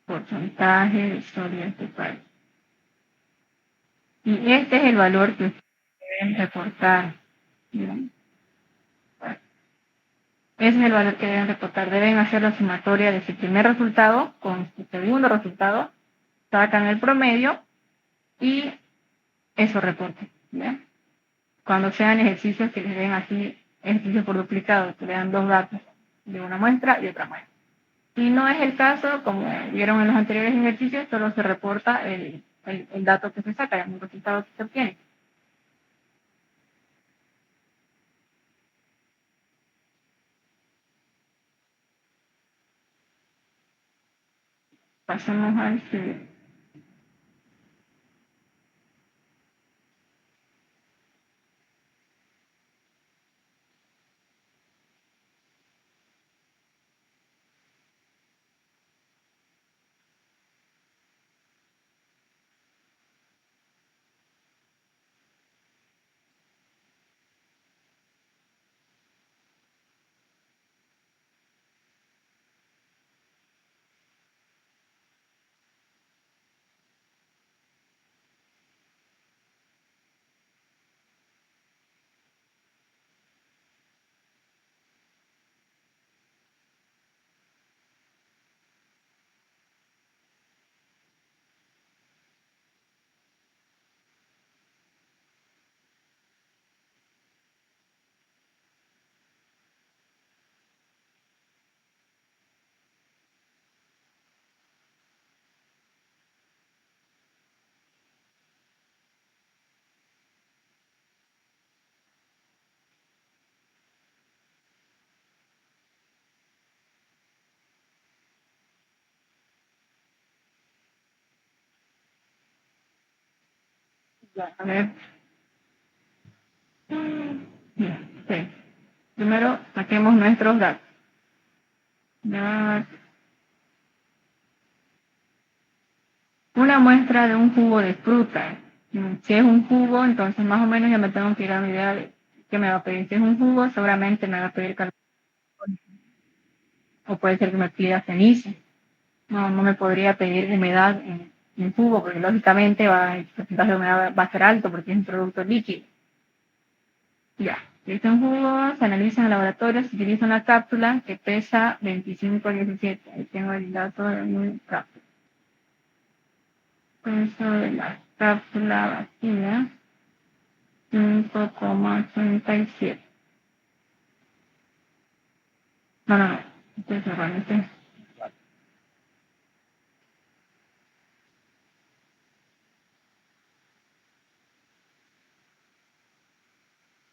porcentaje de sólido total. Y este es el valor que ustedes deben reportar. ¿Bien? Ese es el valor que deben reportar. Deben hacer la sumatoria de su primer resultado con su segundo resultado, sacan el promedio y eso reporten. ¿Bien? Cuando sean ejercicios que les den así, ejercicios por duplicado, que le dan dos datos de una muestra y otra muestra. Si no es el caso, como vieron en los anteriores ejercicios, solo se reporta el dato que se saca, el resultado que se obtiene. Pasemos al siguiente. Ya, a ver. Ya, ok. Primero saquemos nuestros datos. Ya. Una muestra de un jugo de fruta. Si es un jugo, entonces más o menos ya me tengo que ir a una idea de qué me va a pedir. Si es un jugo, seguramente me va a pedir calor. O puede ser que me pida ceniza. No me podría pedir humedad en jugo, porque lógicamente el porcentaje de humedad va a ser alto porque es un producto líquido. Ya, si es un jugo, se analiza en el laboratorio, se utiliza una cápsula que pesa 25,17. Ahí tengo el dato de mi cápsula. Peso de la cápsula vacía, 5,87. No. Estoy cerrando.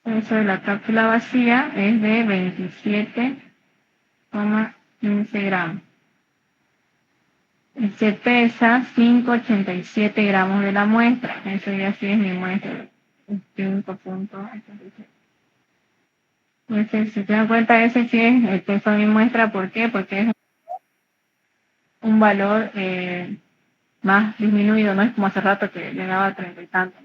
Peso de la cápsula vacía es de 27,15 gramos. Se pesa 5,87 gramos de la muestra. Eso ya sí es mi muestra. 5,87. Si se dan cuenta, ese sí es el peso de mi muestra. ¿Por qué? Porque es un valor más disminuido. No es como hace rato que llegaba a 30 y tantos.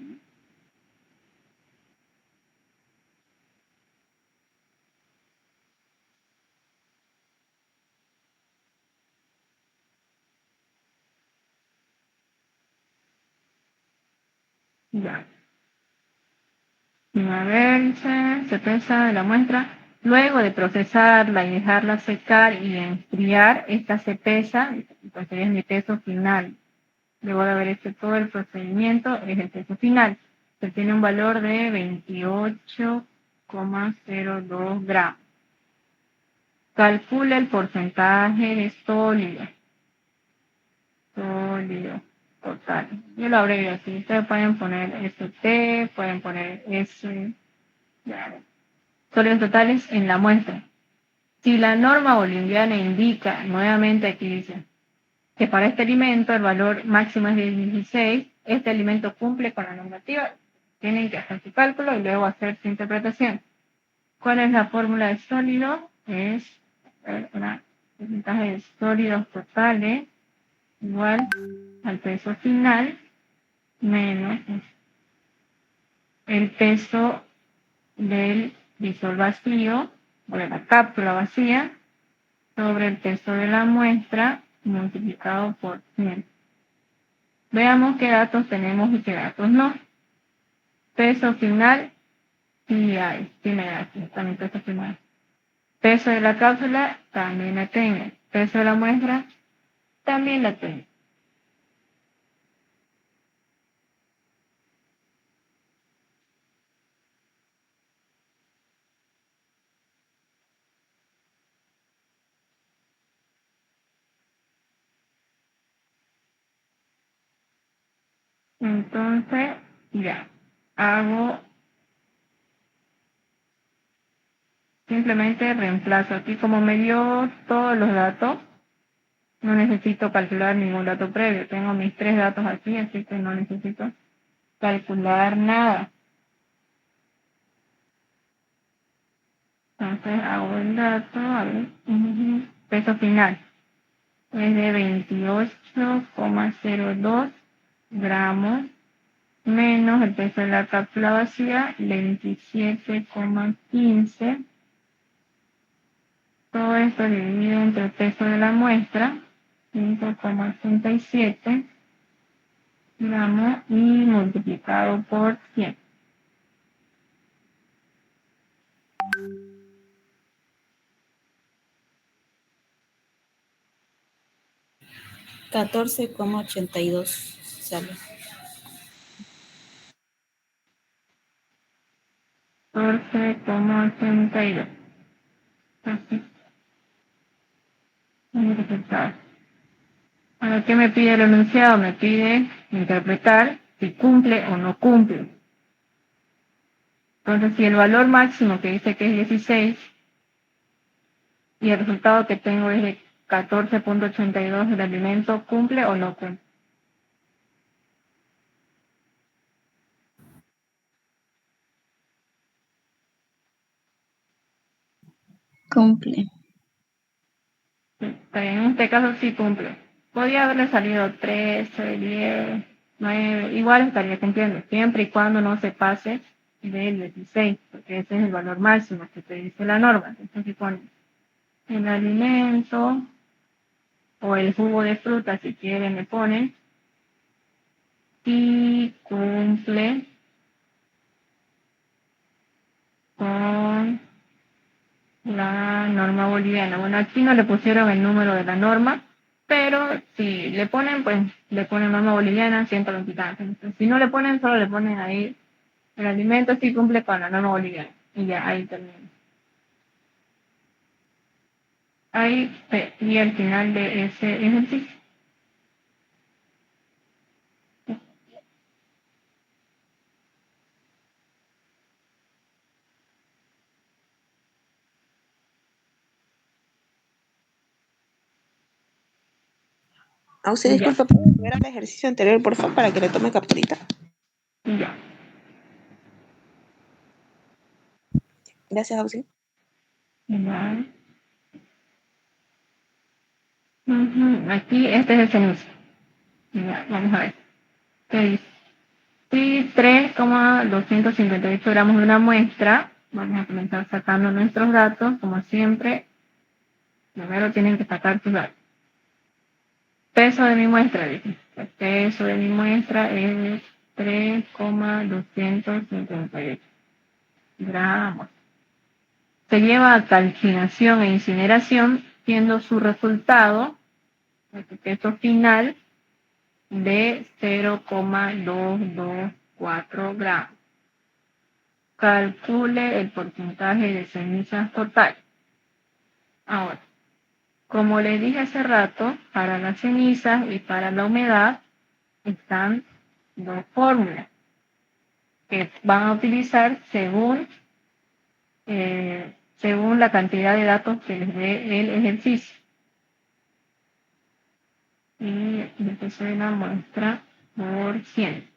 Ya. A ver, se pesa de la muestra. Luego de procesarla y dejarla secar y enfriar, esta se pesa, pues sería mi peso final. Luego de haber hecho todo el procedimiento, es el peso final. Se tiene un valor de 28,02 gramos. Calcula el porcentaje de sólido. Sólido total. Yo lo abrevio así. Ustedes pueden poner ST, pueden poner S. Ya. Sólidos totales en la muestra. Si la norma boliviana indica, nuevamente aquí dice, que para este alimento el valor máximo es de 16, este alimento cumple con la normativa, tienen que hacer su cálculo y luego hacer su interpretación. ¿Cuál es la fórmula de sólido? Es el porcentaje de sólidos totales igual al peso final menos el peso del visor vacío o de la cápsula vacía sobre el peso de la muestra multiplicado por 100. Veamos qué datos tenemos y qué datos no. Peso final, sí hay, sí me da aquí, está mi peso final. Peso de la cápsula, también la tengo. Peso de la muestra, también la tengo. Entonces, ya, simplemente reemplazo aquí, como me dio todos los datos, no necesito calcular ningún dato previo. Tengo mis 3 datos aquí, así que no necesito calcular nada. Entonces hago el dato, a ver, peso final es de 28,02 gramos menos el peso de la cápsula vacía, 27,15. Todo esto dividido entre el peso de la muestra, 5,87 gramos y multiplicado por 100. $14,82 sale. 14,82. Así. Ahora, ¿qué me pide el enunciado? Me pide interpretar si cumple o no cumple. Entonces, si el valor máximo que dice que es 16 y el resultado que tengo es de 14,82 del alimento, ¿cumple o no cumple? Cumple. Está bien, en este caso sí cumple. Podría haberle salido 13, 10, 9, igual estaría cumpliendo, siempre y cuando no se pase del 16, porque ese es el valor máximo que te dice la norma. Entonces, si pones el alimento o el jugo de fruta, si quieren, le ponen y cumple con la norma boliviana. Bueno, aquí no le pusieron el número de la norma, pero si le ponen, pues le ponen norma boliviana 120 y tantos. Entonces, si no le ponen, solo le ponen ahí el alimento sí cumple con la norma boliviana. Y ya, ahí termina. Ahí sería el final de ese ejercicio. Auxi, Ya, disculpa, ¿puedo volver al ejercicio anterior, por favor, para que le tome capturita? ya. Gracias, Auxi. Ya. Aquí este es el cenizo. Ya, vamos a ver. ¿Qué dice? Si 3,258 gramos de una muestra, vamos a comenzar sacando nuestros datos, como siempre. Primero tienen que sacar sus datos. Peso de mi muestra, dice. El peso de mi muestra es 3,258 gramos. Se lleva a calcinación e incineración, siendo su resultado, el peso final, de 0,224 gramos. Calcule el porcentaje de cenizas total. Ahora, como le dije hace rato, para las cenizas y para la humedad están dos fórmulas que van a utilizar según la cantidad de datos que les dé el ejercicio. Y empezó la muestra por 100.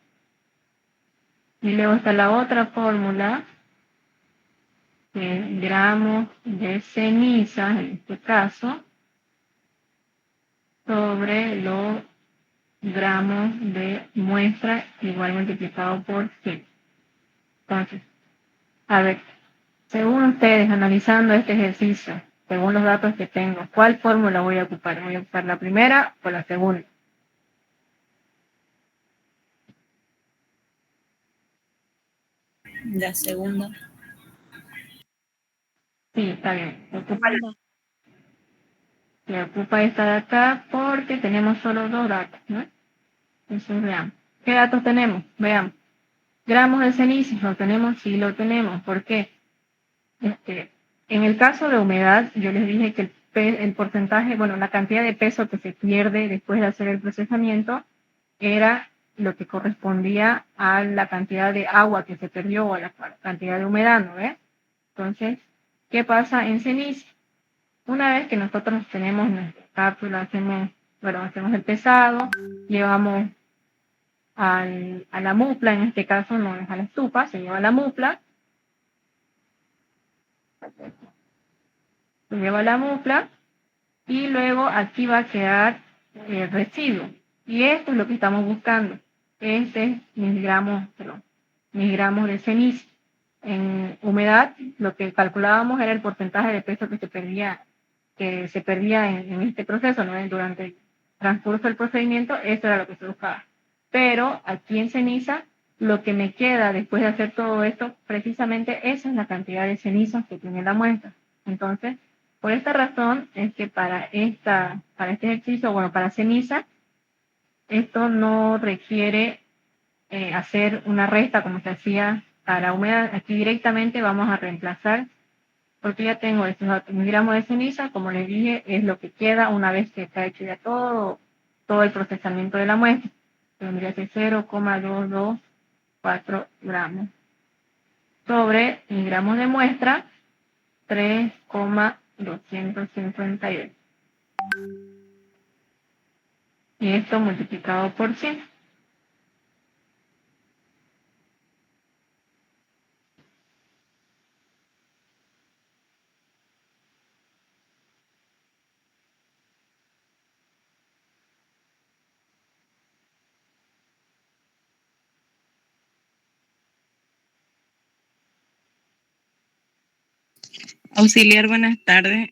Y luego está la otra fórmula, que gramos de ceniza, en este caso, sobre los gramos de muestra igual multiplicado por 100. Entonces, a ver, según ustedes, analizando este ejercicio, según los datos que tengo, ¿cuál fórmula voy a ocupar? ¿Voy a ocupar la primera o la segunda? La segunda. Sí, está bien. Segunda. Se ocupa esta de acá porque tenemos solo dos datos, ¿no? Entonces veamos. ¿Qué datos tenemos? Veamos. Gramos de ceniza, ¿lo tenemos? Sí, lo tenemos. ¿Por qué? En el caso de humedad, yo les dije que el porcentaje, bueno, la cantidad de peso que se pierde después de hacer el procesamiento era lo que correspondía a la cantidad de agua que se perdió o a la cantidad de humedad, ¿no ves? Entonces, ¿qué pasa en ceniza? Una vez que nosotros tenemos nuestra cápsula, hacemos el pesado, llevamos a la mupla, en este caso no es a la estufa, se lleva a la mupla, y luego aquí va a quedar el residuo. Y esto es lo que estamos buscando. Este es mis gramos de ceniza. En humedad, lo que calculábamos era el porcentaje de peso que se perdía en este proceso, ¿no? Durante el transcurso del procedimiento, eso era lo que se buscaba. Pero aquí en ceniza, lo que me queda después de hacer todo esto, precisamente esa es la cantidad de cenizas que tiene la muestra. Entonces, por esta razón es que para este ejercicio, bueno, para ceniza, esto no requiere hacer una resta como se hacía para humedad. Aquí directamente vamos a reemplazar, porque ya tengo estos datos. Un gramo de ceniza, como les dije, es lo que queda una vez que está hecho ya todo el procesamiento de la muestra. Tendría que ser 0,224 gramos sobre gramos de muestra, 3,258. Y esto multiplicado por 100. Auxiliar, buenas tardes.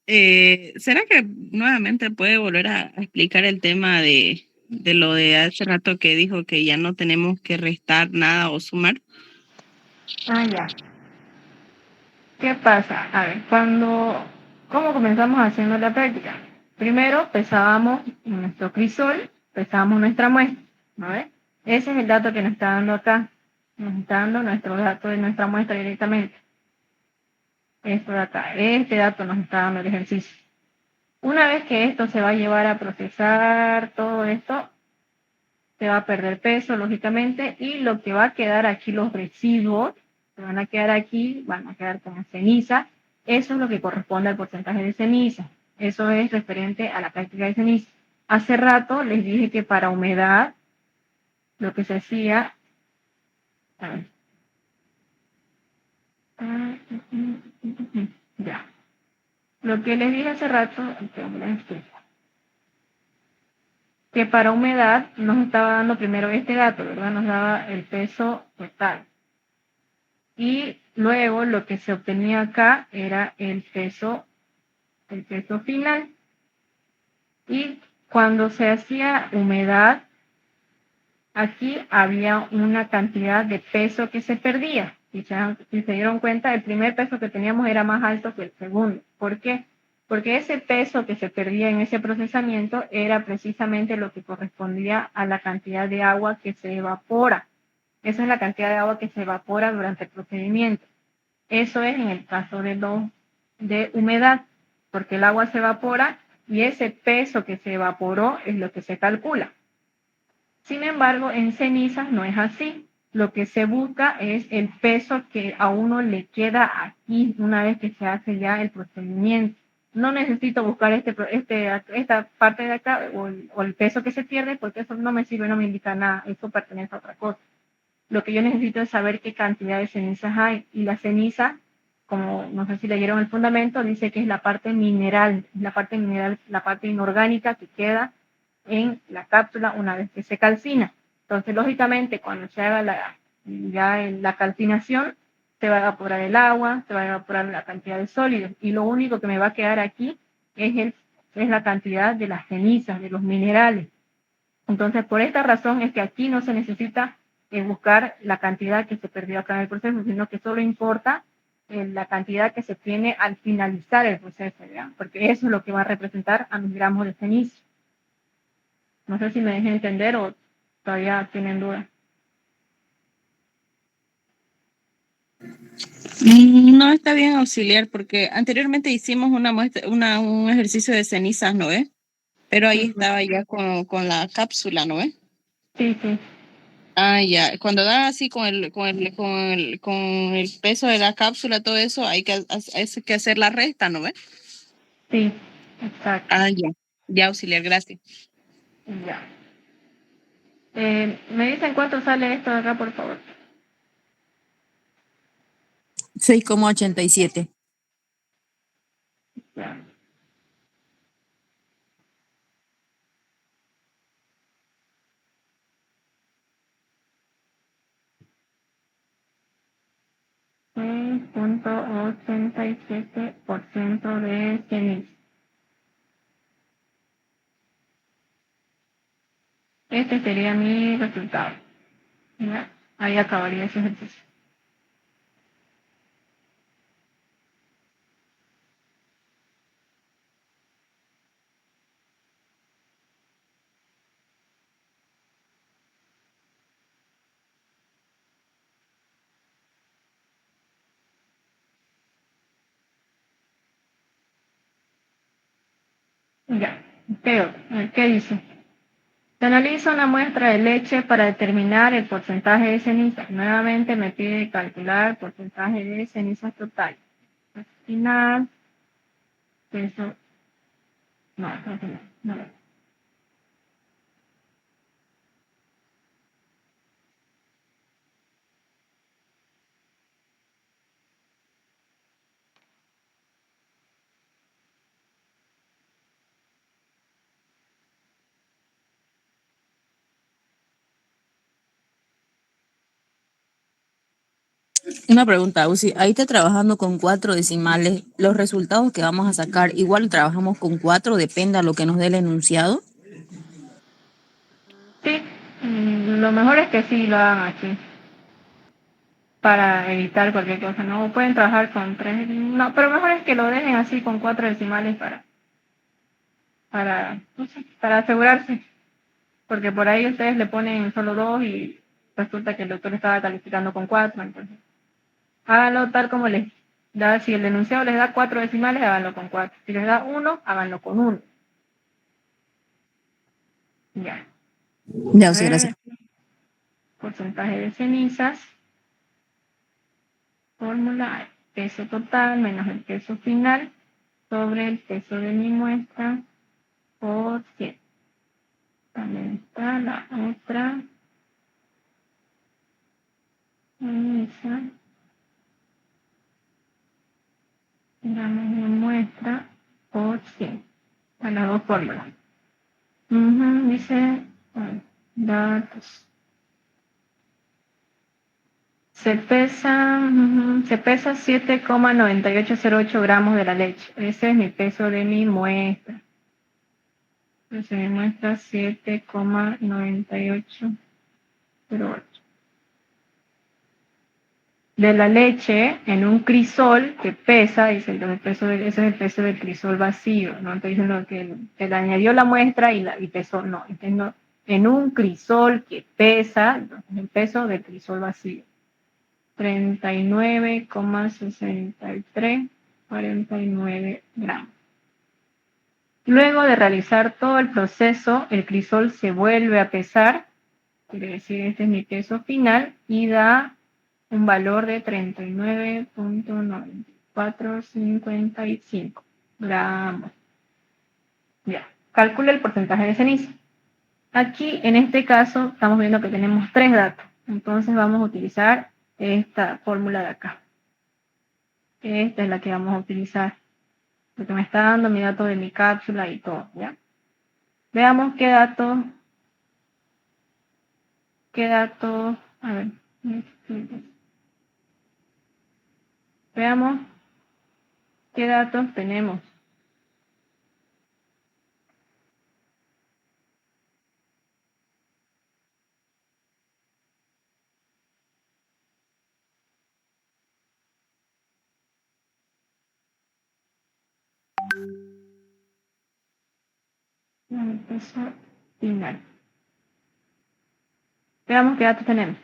¿Será que nuevamente puede volver a explicar el tema de lo de hace rato que dijo que ya no tenemos que restar nada o sumar? Ah, ya. ¿Qué pasa? A ver, ¿cómo comenzamos haciendo la práctica? Primero pesábamos nuestro crisol, pesábamos nuestra muestra, ¿no ves? Ese es el dato que nos está dando acá. Nos está dando nuestro dato de nuestra muestra directamente. Esto de acá, este dato nos está dando el ejercicio. Una vez que esto se va a llevar a procesar todo esto, se va a perder peso, lógicamente, y lo que va a quedar aquí, los residuos, que van a quedar aquí, van a quedar como ceniza. Eso es lo que corresponde al porcentaje de ceniza. Eso es referente a la práctica de ceniza. Hace rato les dije que para humedad, lo que se hacía... A ver. Ya. Lo que les dije hace rato, que para humedad nos estaba dando primero este dato, ¿verdad? Nos daba el peso total. Y luego lo que se obtenía acá era el peso final. Y cuando se hacía humedad, aquí había una cantidad de peso que se perdía. Si se dieron cuenta, el primer peso que teníamos era más alto que el segundo. ¿Por qué? Porque ese peso que se perdía en ese procesamiento era precisamente lo que correspondía a la cantidad de agua que se evapora. Esa es la cantidad de agua que se evapora durante el procedimiento. Eso es en el caso de humedad, porque el agua se evapora y ese peso que se evaporó es lo que se calcula. Sin embargo, en cenizas no es así. Lo que se busca es el peso que a uno le queda aquí una vez que se hace ya el procedimiento. No necesito buscar esta parte de acá o el peso que se pierde porque eso no me sirve, no me indica nada. Eso pertenece a otra cosa. Lo que yo necesito es saber qué cantidad de cenizas hay. Y la ceniza, como no sé si leyeron el fundamento, dice que es la parte mineral, la parte inorgánica que queda en la cápsula una vez que se calcina. Entonces, lógicamente, cuando se haga la calcinación, se va a evaporar el agua, se va a evaporar la cantidad de sólidos. Y lo único que me va a quedar aquí es la cantidad de las cenizas, de los minerales. Entonces, por esta razón es que aquí no se necesita buscar la cantidad que se perdió acá en el proceso, sino que solo importa la cantidad que se tiene al finalizar el proceso, ¿verdad? Porque eso es lo que va a representar a mis gramos de ceniza. No sé si me dejé entender o todavía tienen dudas. No está bien, auxiliar, porque anteriormente hicimos un ejercicio de cenizas, ¿no es? Pero ahí Sí, estaba ya con la cápsula, ¿no es? sí, sí, Ah, ya. Cuando da así con el peso de la cápsula, todo eso, hay que hacer la resta, ¿no ves? sí, exacto. Ah, ya. Ya, auxiliar, gracias. Ya. ¿Me dicen cuánto sale esto de acá, por favor? 6,87. Ya. Punto 87% de ceniza. Este sería mi resultado. ¿Ya? Ahí acabaría ese ejercicio. Ya. ¿Qué dice? Se analiza una muestra de leche para determinar el porcentaje de ceniza. Nuevamente me pide calcular porcentaje de cenizas total. Al final, eso, no, al final, no. Una pregunta, Uzi, ahí está trabajando con 4 decimales. Los resultados que vamos a sacar, igual trabajamos con 4, depende a lo que nos dé el enunciado. Sí, lo mejor es que sí lo hagan así, para evitar cualquier cosa, ¿no? Pueden trabajar con 3, no, pero mejor es que lo dejen así con 4 decimales no sé, para asegurarse, porque por ahí ustedes le ponen solo 2 y resulta que el doctor estaba calificando con 4, entonces háganlo tal como les da, si el enunciado les da 4 decimales, háganlo con 4, si les da 1, háganlo con 1. Ya. Ya, A Uzi, ver, gracias. porcentaje de cenizas, fórmula, peso total menos el peso final sobre el peso de mi muestra por 100. También está la otra ceniza, gramos de muestra por 100. A las dos fórmulas. Dice, datos. Se pesa 7,9808 gramos de la leche. Ese es mi peso de mi muestra. Entonces mi muestra 7,9808. De la leche en un crisol que pesa, dice el peso ese es el peso del crisol vacío, no estoy diciendo que le añadió la muestra y pesó, no, entiendo, en un crisol que pesa, entonces el peso del crisol vacío. 39,6349 gramos. Luego de realizar todo el proceso, el crisol se vuelve a pesar, quiere decir este es mi peso final, y da un valor de 39,9455 gramos. Ya, calcula el porcentaje de ceniza. Aquí, en este caso, estamos viendo que tenemos 3 datos. Entonces vamos a utilizar esta fórmula de acá. Esta es la que vamos a utilizar, porque me está dando mi dato de mi cápsula y todo, ¿ya? Veamos qué datos, a ver, veamos qué datos tenemos. El peso final. Veamos qué datos tenemos.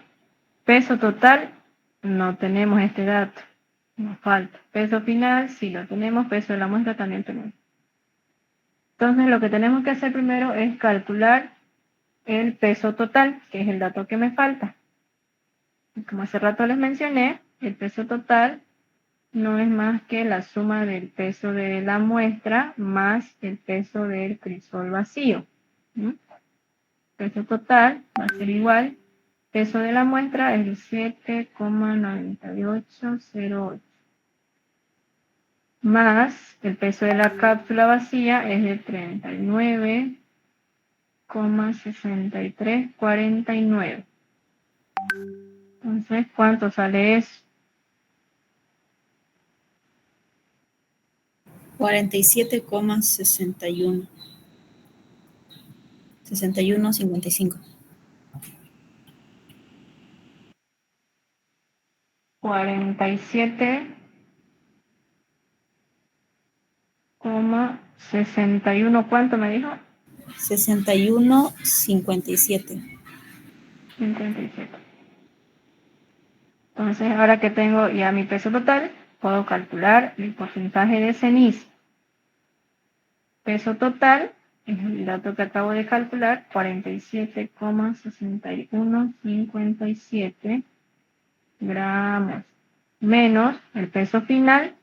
Peso total, no tenemos este dato, nos falta. Peso final, sí lo tenemos. Peso de la muestra también tenemos. Entonces lo que tenemos que hacer primero es calcular el peso total, que es el dato que me falta. Y como hace rato les mencioné, el peso total no es más que la suma del peso de la muestra más el peso del crisol vacío. Peso total va a ser igual, peso de la muestra es el 7,9808, más el peso de la cápsula vacía es de 39,6349. Entonces, ¿cuánto sale eso? 47,61. 61,55. 47,61, ¿cuánto me dijo? 61,57. 57. Entonces, ahora que tengo ya mi peso total, puedo calcular el porcentaje de ceniza. Peso total, es el dato que acabo de calcular, 47,6157 gramos, menos el peso final,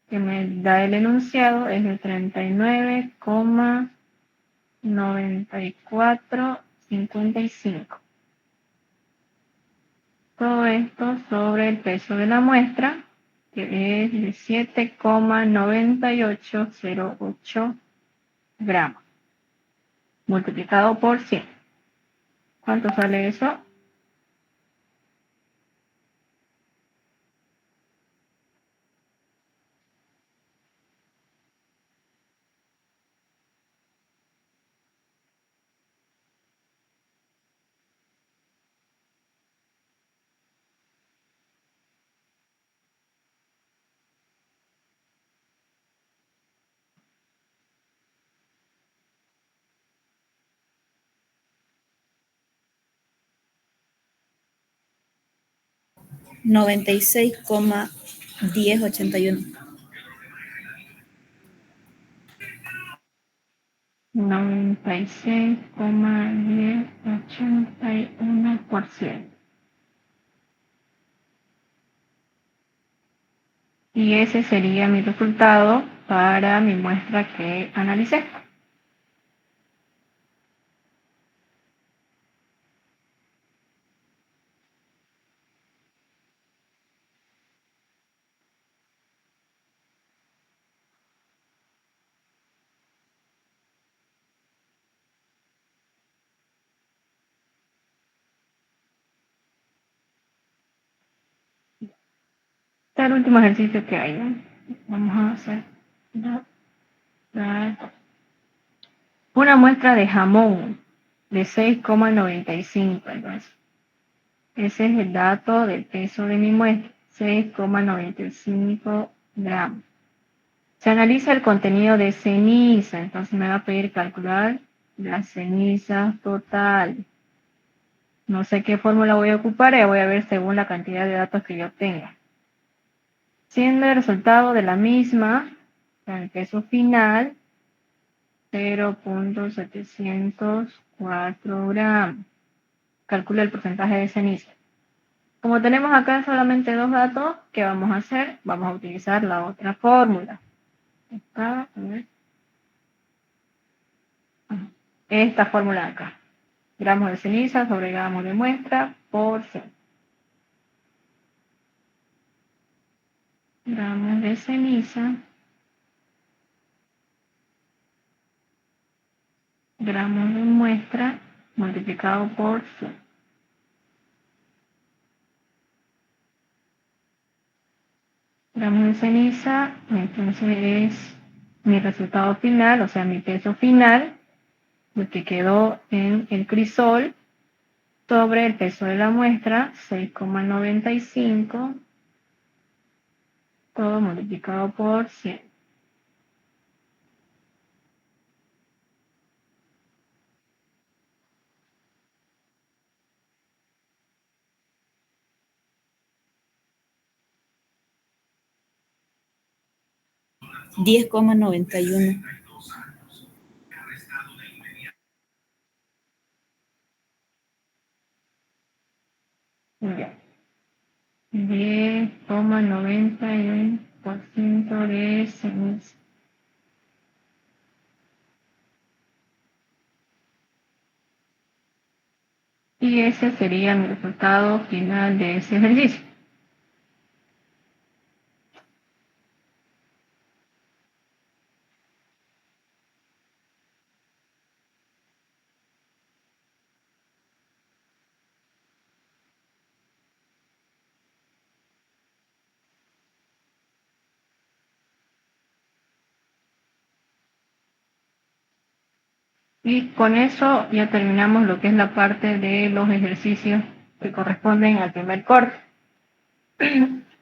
que me da el enunciado, es de 39,9455. Todo esto sobre el peso de la muestra, que es de 7,9808 gramos, multiplicado por 100. ¿Cuánto sale eso? 96,1081. 96,1081%. Y ese sería mi resultado para mi muestra que analicé. Este es el último ejercicio que hay, ¿no? Vamos a hacer una muestra de jamón de 6,95. Entonces, ese es el dato del peso de mi muestra, 6,95 gramos. Se analiza el contenido de ceniza, entonces me va a pedir calcular la ceniza total. No sé qué fórmula voy a ocupar, ya voy a ver según la cantidad de datos que yo tenga. Siendo el resultado de la misma, el peso final, 0,704 gramos. Calcula el porcentaje de ceniza. Como tenemos acá solamente dos datos, ¿qué vamos a hacer? Vamos a utilizar la otra fórmula. Esta fórmula de acá. Gramos de ceniza sobre gramos de muestra por 100. Gramos de ceniza, gramos de muestra multiplicado por 100. Gramos de ceniza, entonces es mi resultado final, o sea, mi peso final, lo que quedó en el crisol, sobre el peso de la muestra, 6,95, todo multiplicado por 100. Diez coma 91. Ya. 10,91% de ceniza. Y ese sería mi resultado final de ese ejercicio. Y con eso ya terminamos lo que es la parte de los ejercicios que corresponden al primer corte.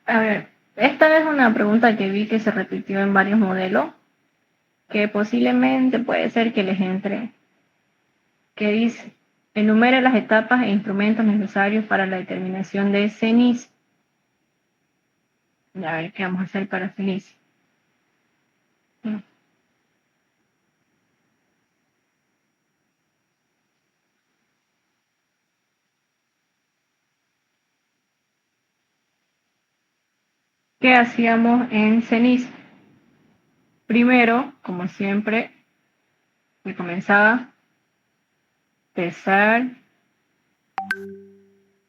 A ver, esta es una pregunta que vi que se repitió en varios modelos, que posiblemente puede ser que les entre, que dice, enumere las etapas e instrumentos necesarios para la determinación de ceniza. A ver, ¿qué vamos a hacer para ceniza? ¿Qué hacíamos en ceniza? Primero, como siempre, me comenzaba a pesar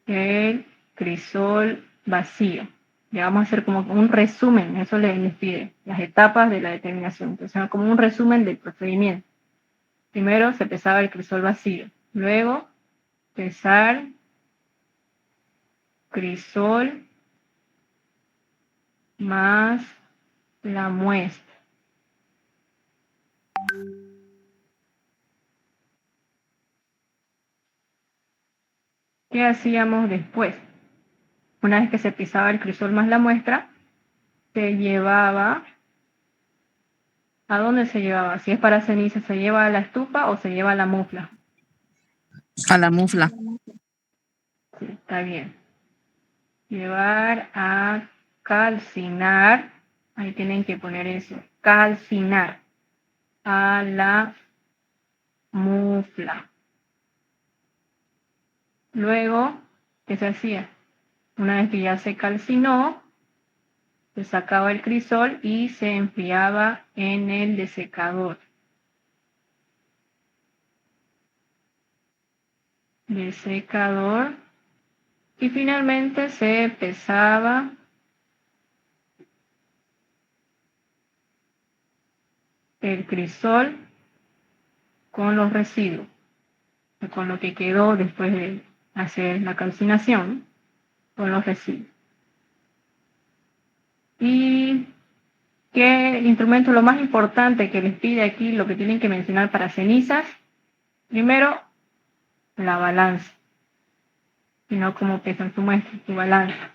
el crisol vacío. Ya vamos a hacer como un resumen, eso les pide, las etapas de la determinación. Entonces, como un resumen del procedimiento. Primero se pesaba el crisol vacío, luego pesar crisol más la muestra. ¿Qué hacíamos después? Una vez que se pesaba el crisol más la muestra, se llevaba, ¿a dónde se llevaba? Si es para ceniza, ¿se lleva a la estufa o se lleva a la mufla? A la mufla. Sí, está bien. llevar a calcinar, ahí tienen que poner eso, calcinar a la mufla. Luego, ¿qué se hacía? Una vez que ya se calcinó, se sacaba el crisol y se enfriaba en el desecador. Desecador. Y finalmente se pesaba el crisol con los residuos, con lo que quedó después de hacer la calcinación, con los residuos. Y qué instrumento es lo más importante que les pide aquí, lo que tienen que mencionar para cenizas. Primero, la balanza, sino cómo pesan su muestra, su balanza.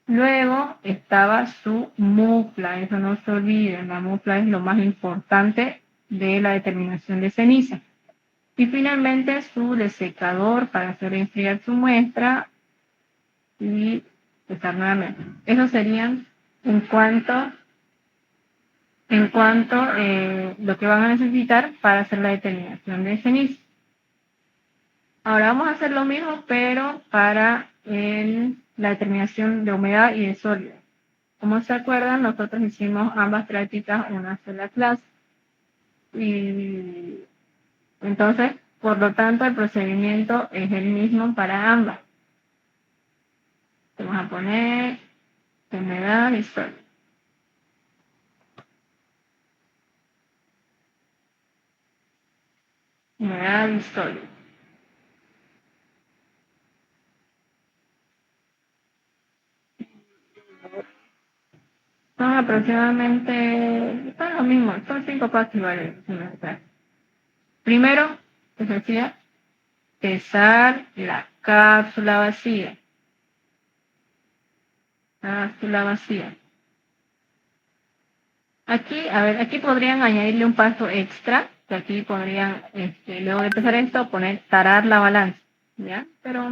Luego estaba su mufla, eso no se olviden, la mufla es lo más importante de la determinación de ceniza. Y finalmente su desecador para hacer enfriar su muestra y pesar nuevamente. Esos serían en cuanto lo que van a necesitar para hacer la determinación de ceniza. Ahora vamos a hacer lo mismo, pero para la determinación de humedad y de sólido. Como se acuerdan, nosotros hicimos ambas prácticas una sola clase. Y entonces, por lo tanto, el procedimiento es el mismo para ambas. Vamos a poner humedad y sólido. Humedad y sólido. Son aproximadamente, son lo mismo, son 5 pasos iguales. Primero, se decía, pesar la cápsula vacía. Cápsula vacía. Aquí, a ver, aquí podrían añadirle un paso extra, que aquí podrían, luego de pesar esto, poner tarar la balanza, ¿ya? Pero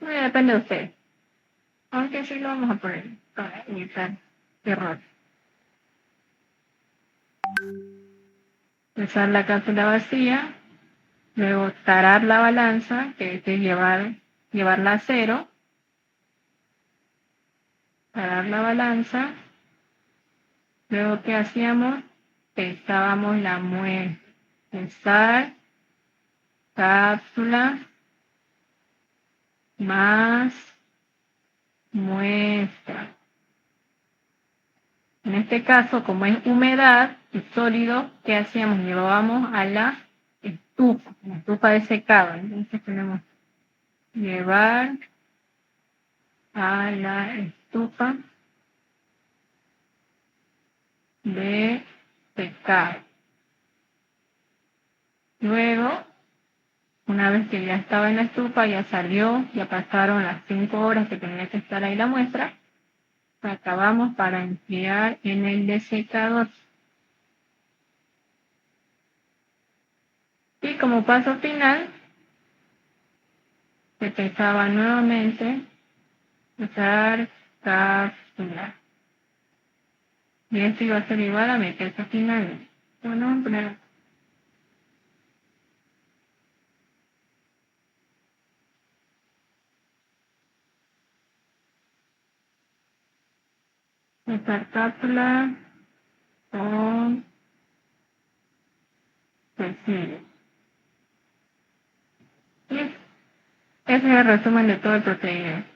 depende de ustedes. Aunque sí lo vamos a poner para evitar errores. Pesar la cápsula vacía, luego tarar la balanza, que es llevarla a cero, tarar la balanza, luego ¿qué hacíamos? Pesábamos la muestra, pesar cápsula más muestra. En este caso, como es humedad y sólido, ¿qué hacíamos? Llevábamos a la estufa de secado. Entonces tenemos llevar a la estufa de secado. Luego, una vez que ya estaba en la estufa, ya salió, ya pasaron las 5 horas que tenía que estar ahí la muestra, acabamos para enfriar en el desecador. Y como paso final, se pesaba nuevamente usar cápsula. Y esto iba a ser igual a mi peso final. Bueno, vamos a poner usar cápsula con residuos. Y ese es el resumen de todo el procedimiento.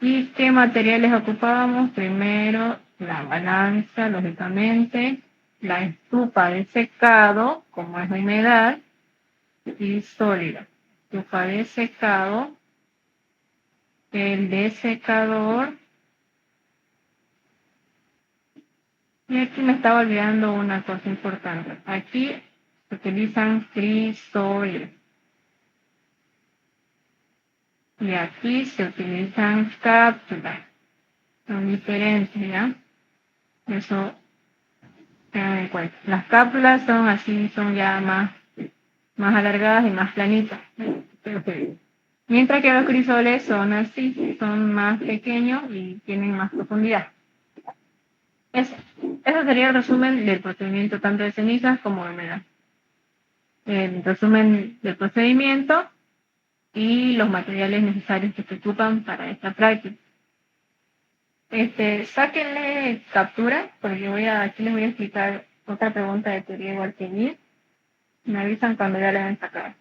¿Y qué materiales ocupábamos? Primero, la balanza, lógicamente, la estufa de secado, como es la humedad, y sólida. Estufa de secado, el desecador, y aquí me estaba olvidando una cosa importante. Aquí se utilizan crisoles. Y aquí se utilizan cápsulas. Son diferentes, ¿ya? Eso tengan en cuenta. Las cápsulas son así, son ya más alargadas y más planitas. Mientras que los crisoles son así, son más pequeños y tienen más profundidad. Eso sería el resumen del procedimiento tanto de cenizas como de humedad. El resumen del procedimiento y los materiales necesarios que se ocupan para esta práctica. Sáquenle captura, porque aquí les voy a explicar otra pregunta de teoría igual que mí. Me avisan cuando ya le hayan sacado.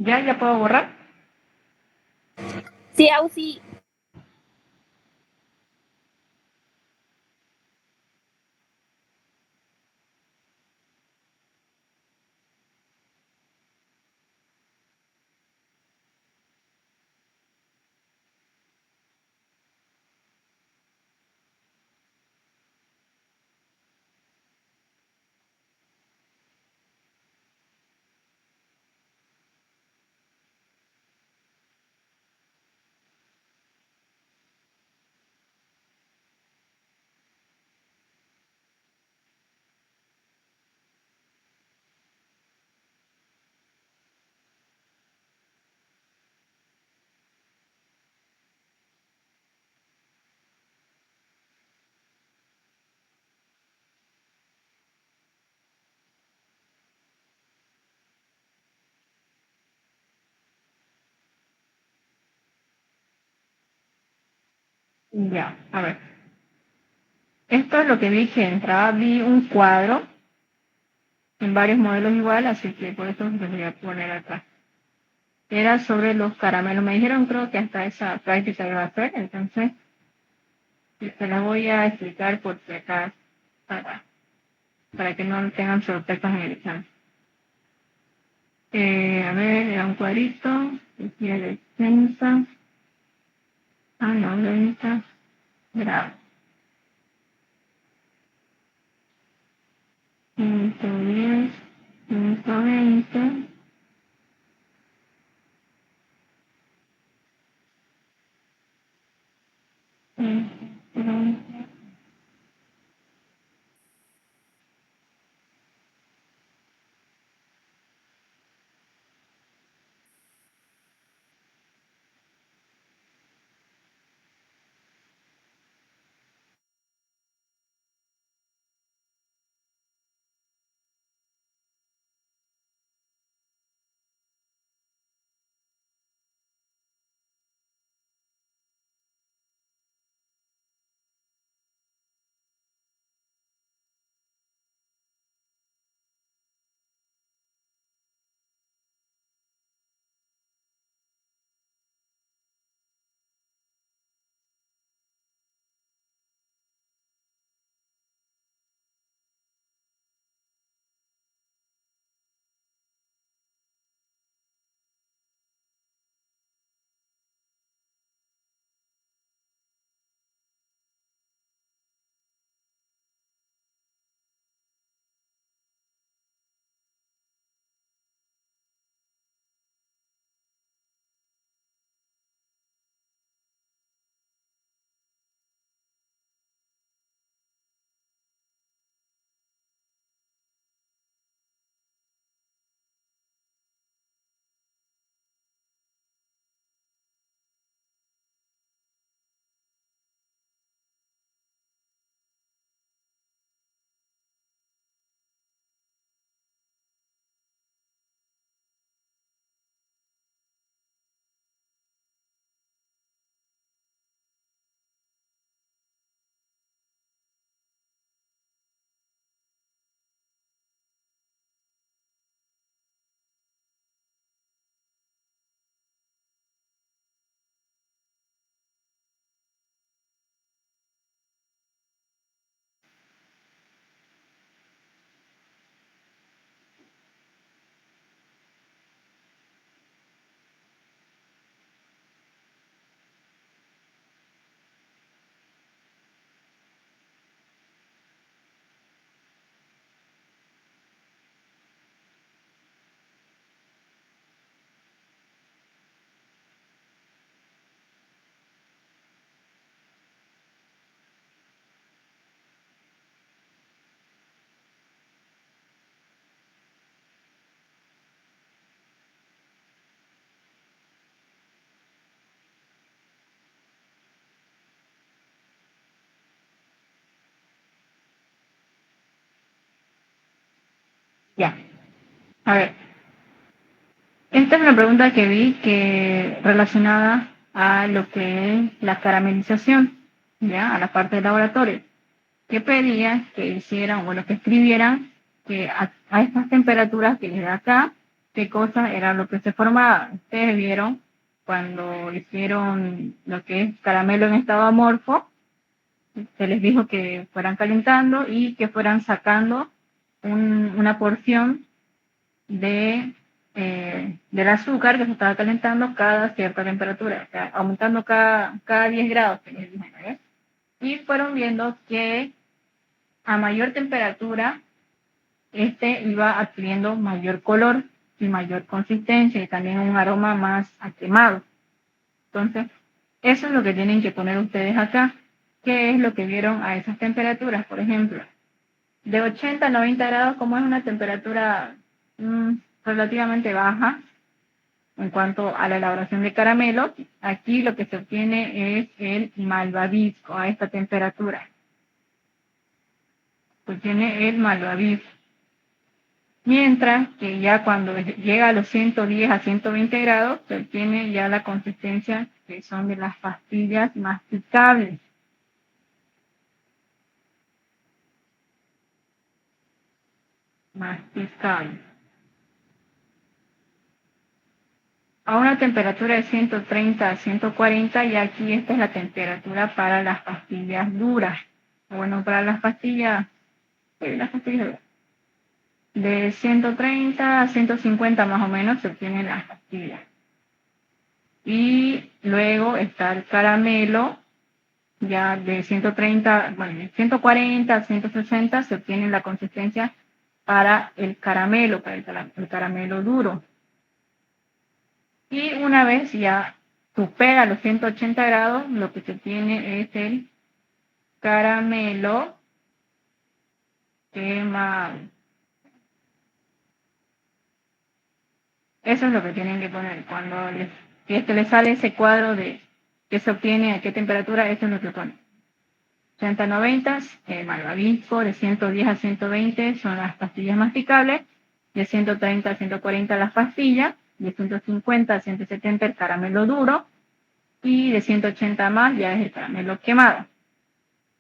¿Ya puedo borrar? Sí, Ausi. Ya, a ver. Esto es lo que vi que entraba. Vi un cuadro en varios modelos igual, así que por eso los voy a poner acá. Era sobre los caramelos. Me dijeron creo que hasta esa práctica iba a hacer, entonces se la voy a explicar por si acaso para que no tengan sorpresas en el examen. A ver, era un cuadrito, decía defensa, no, venta, grado. 110, 120, A ver, esta es una pregunta que vi que relacionada a lo que es la caramelización, ya, a la parte del laboratorio, que pedía que hicieran, o lo que escribieran, que a estas temperaturas que les da acá, qué cosa era lo que se formaba. Ustedes vieron cuando hicieron lo que es caramelo en estado amorfo, se les dijo que fueran calentando y que fueran sacando una porción de, del azúcar que se estaba calentando cada cierta temperatura, o sea, aumentando cada 10 grados, que les dije, ¿eh? Y fueron viendo que a mayor temperatura, este iba adquiriendo mayor color y mayor consistencia y también un aroma más a quemado. Entonces, eso es lo que tienen que poner ustedes acá. ¿Qué es lo que vieron a esas temperaturas? Por ejemplo, de 80 a 90 grados, como es una temperatura relativamente baja en cuanto a la elaboración de caramelo, aquí lo que se obtiene es el malvavisco a esta temperatura. Se obtiene el malvavisco. Mientras que ya cuando llega a los 110 a 120 grados, se obtiene ya la consistencia que son de las pastillas masticables. Masticables. A una temperatura de 130 a 140, y aquí esta es la temperatura para las pastillas duras. Bueno, para las pastillas duras. De 130 a 150 más o menos se obtienen las pastillas. Y luego está el caramelo, ya de 130, bueno, de 140 a 160 se obtiene la consistencia para el caramelo, para el caramelo duro. Y una vez ya supera los 180 grados, lo que se obtiene es el caramelo quemado. Eso es lo que tienen que poner. Cuando si es que les sale ese cuadro de qué se obtiene, a qué temperatura, eso es lo que ponen. 80 a 90, malvavisco, de 110 a 120 son las pastillas masticables, de 130 a 140 las pastillas, de 150 a 170 el caramelo duro, y de 180 más ya es el caramelo quemado.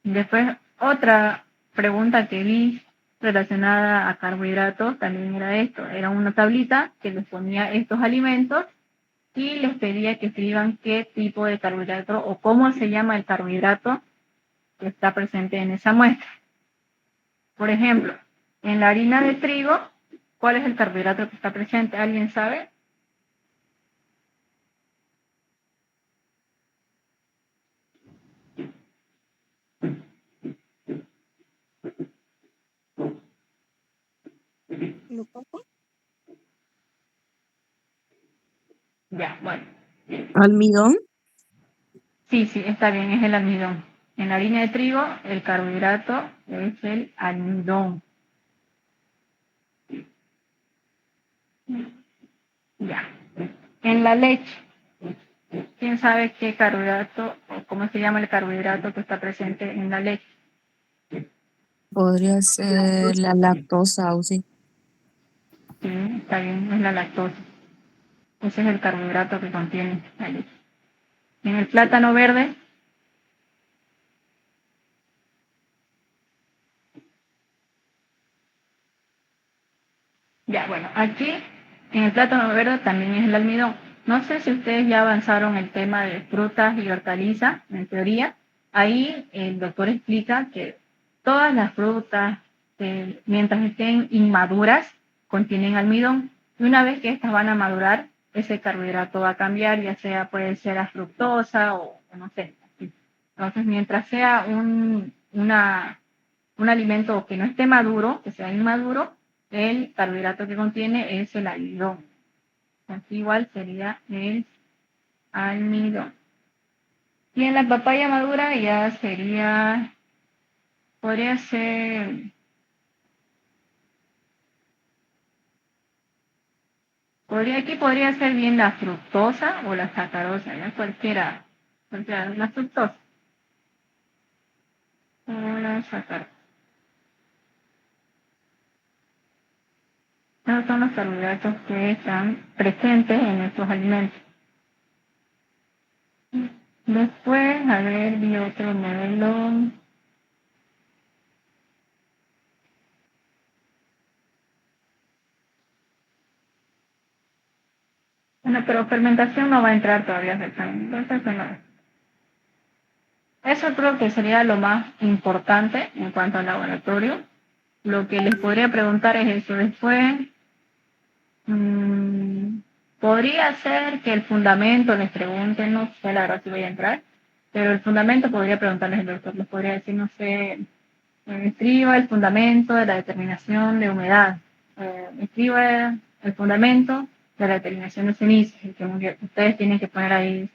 Después, otra pregunta que vi relacionada a carbohidratos también era esto, era una tablita que les ponía estos alimentos y les pedía que escriban qué tipo de carbohidrato o cómo se llama el carbohidrato que está presente en esa muestra. Por ejemplo, en la harina de trigo, ¿cuál es el carbohidrato que está presente? ¿Alguien sabe? Ya, bueno. ¿Almidón? Sí, está bien, es el almidón. En la harina de trigo, el carbohidrato es el almidón. Ya. En la leche, ¿quién sabe qué carbohidrato o cómo se llama el carbohidrato que está presente en la leche? Podría ser la lactosa o sí. Sí, está bien, es la lactosa. Ese es el carbohidrato que contiene la leche. En el plátano verde, ya, bueno, aquí en el plátano verde también es el almidón. No sé si ustedes ya avanzaron el tema de frutas y hortalizas, en teoría. Ahí el doctor explica que todas las frutas, mientras estén inmaduras, contienen almidón. Y una vez que estas van a madurar, ese carbohidrato va a cambiar, ya sea puede ser la fructosa o no sé. Entonces, mientras sea un alimento que no esté maduro, que sea inmaduro, el carbohidrato que contiene es el almidón. Aquí igual sería el almidón. Y en la papaya madura ya sería, podría ser, aquí podría ser bien la fructosa o la sacarosa, ya cualquiera, la fructosa o la sacarosa. Esos son los carbohidratos que están presentes en estos alimentos. Después, a ver, vi otro modelo. Bueno, pero fermentación no va a entrar todavía al examen, entonces eso no. Eso creo que sería lo más importante en cuanto al laboratorio. Lo que les podría preguntar es eso. Después, podría ser que el fundamento les pregunten, no sé la verdad si voy a entrar, pero el fundamento podría preguntarles el doctor, les podría decir, no sé, escriba el fundamento de la determinación de humedad, escriba el fundamento de la determinación de cenizas, y que ustedes tienen que poner ahí,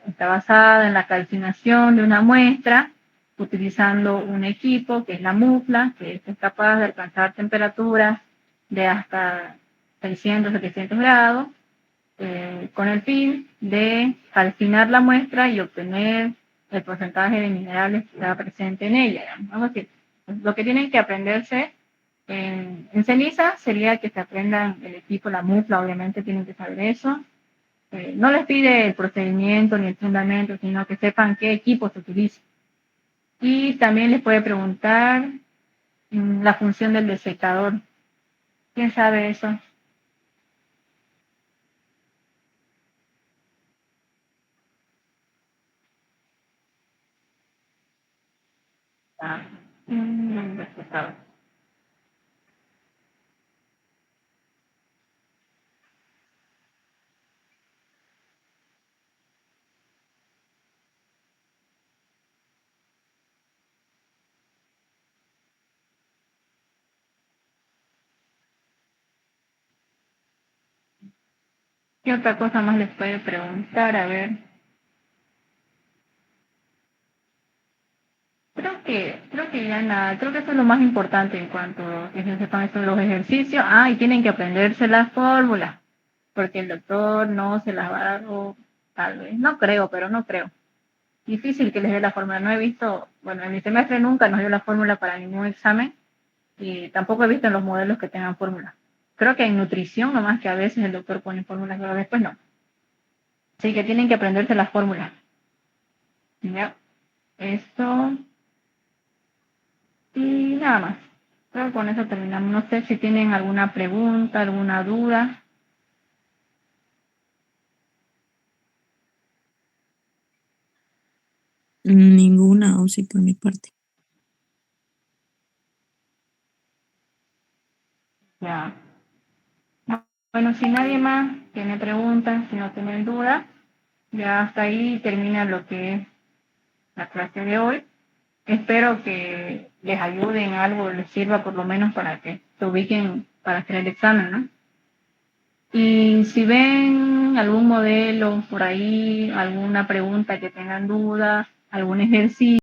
está basada en la calcinación de una muestra utilizando un equipo que es la MUFLA, que es capaz de alcanzar temperaturas de hasta 600, 700 grados, con el fin de calcinar la muestra y obtener el porcentaje de minerales que está presente en ella. Vamos a decir, lo que tienen que aprenderse en ceniza sería que se aprendan el equipo, la MUFLA, obviamente tienen que saber eso. No les pide el procedimiento ni el fundamento, sino que sepan qué equipo se utiliza. Y también les puede preguntar la función del desecador. ¿Quién sabe eso? Ah, desecador. ¿Qué otra cosa más les puede preguntar? A ver. Creo que ya nada, creo que eso es lo más importante en cuanto a que se sepan esto de los ejercicios. Ah, y tienen que aprenderse las fórmulas, porque el doctor no se las va a dar, o tal vez, no creo, pero no creo. Difícil que les dé la fórmula, no he visto, bueno, en mi semestre nunca nos dio la fórmula para ningún examen, y tampoco he visto en los modelos que tengan fórmula. Creo que en nutrición nomás que a veces el doctor pone fórmulas, pero después no. Así que tienen que aprenderse las fórmulas. Ya, esto. Y nada más. Creo que con eso terminamos. No sé si tienen alguna pregunta, alguna duda. Ninguna, o sí, por mi parte. Ya. Bueno, si nadie más tiene preguntas, si no tienen dudas, ya hasta ahí termina lo que es la clase de hoy. Espero que les ayude en algo, les sirva por lo menos para que se ubiquen para hacer el examen, ¿no? Y si ven algún modelo por ahí, alguna pregunta que tengan duda, algún ejercicio,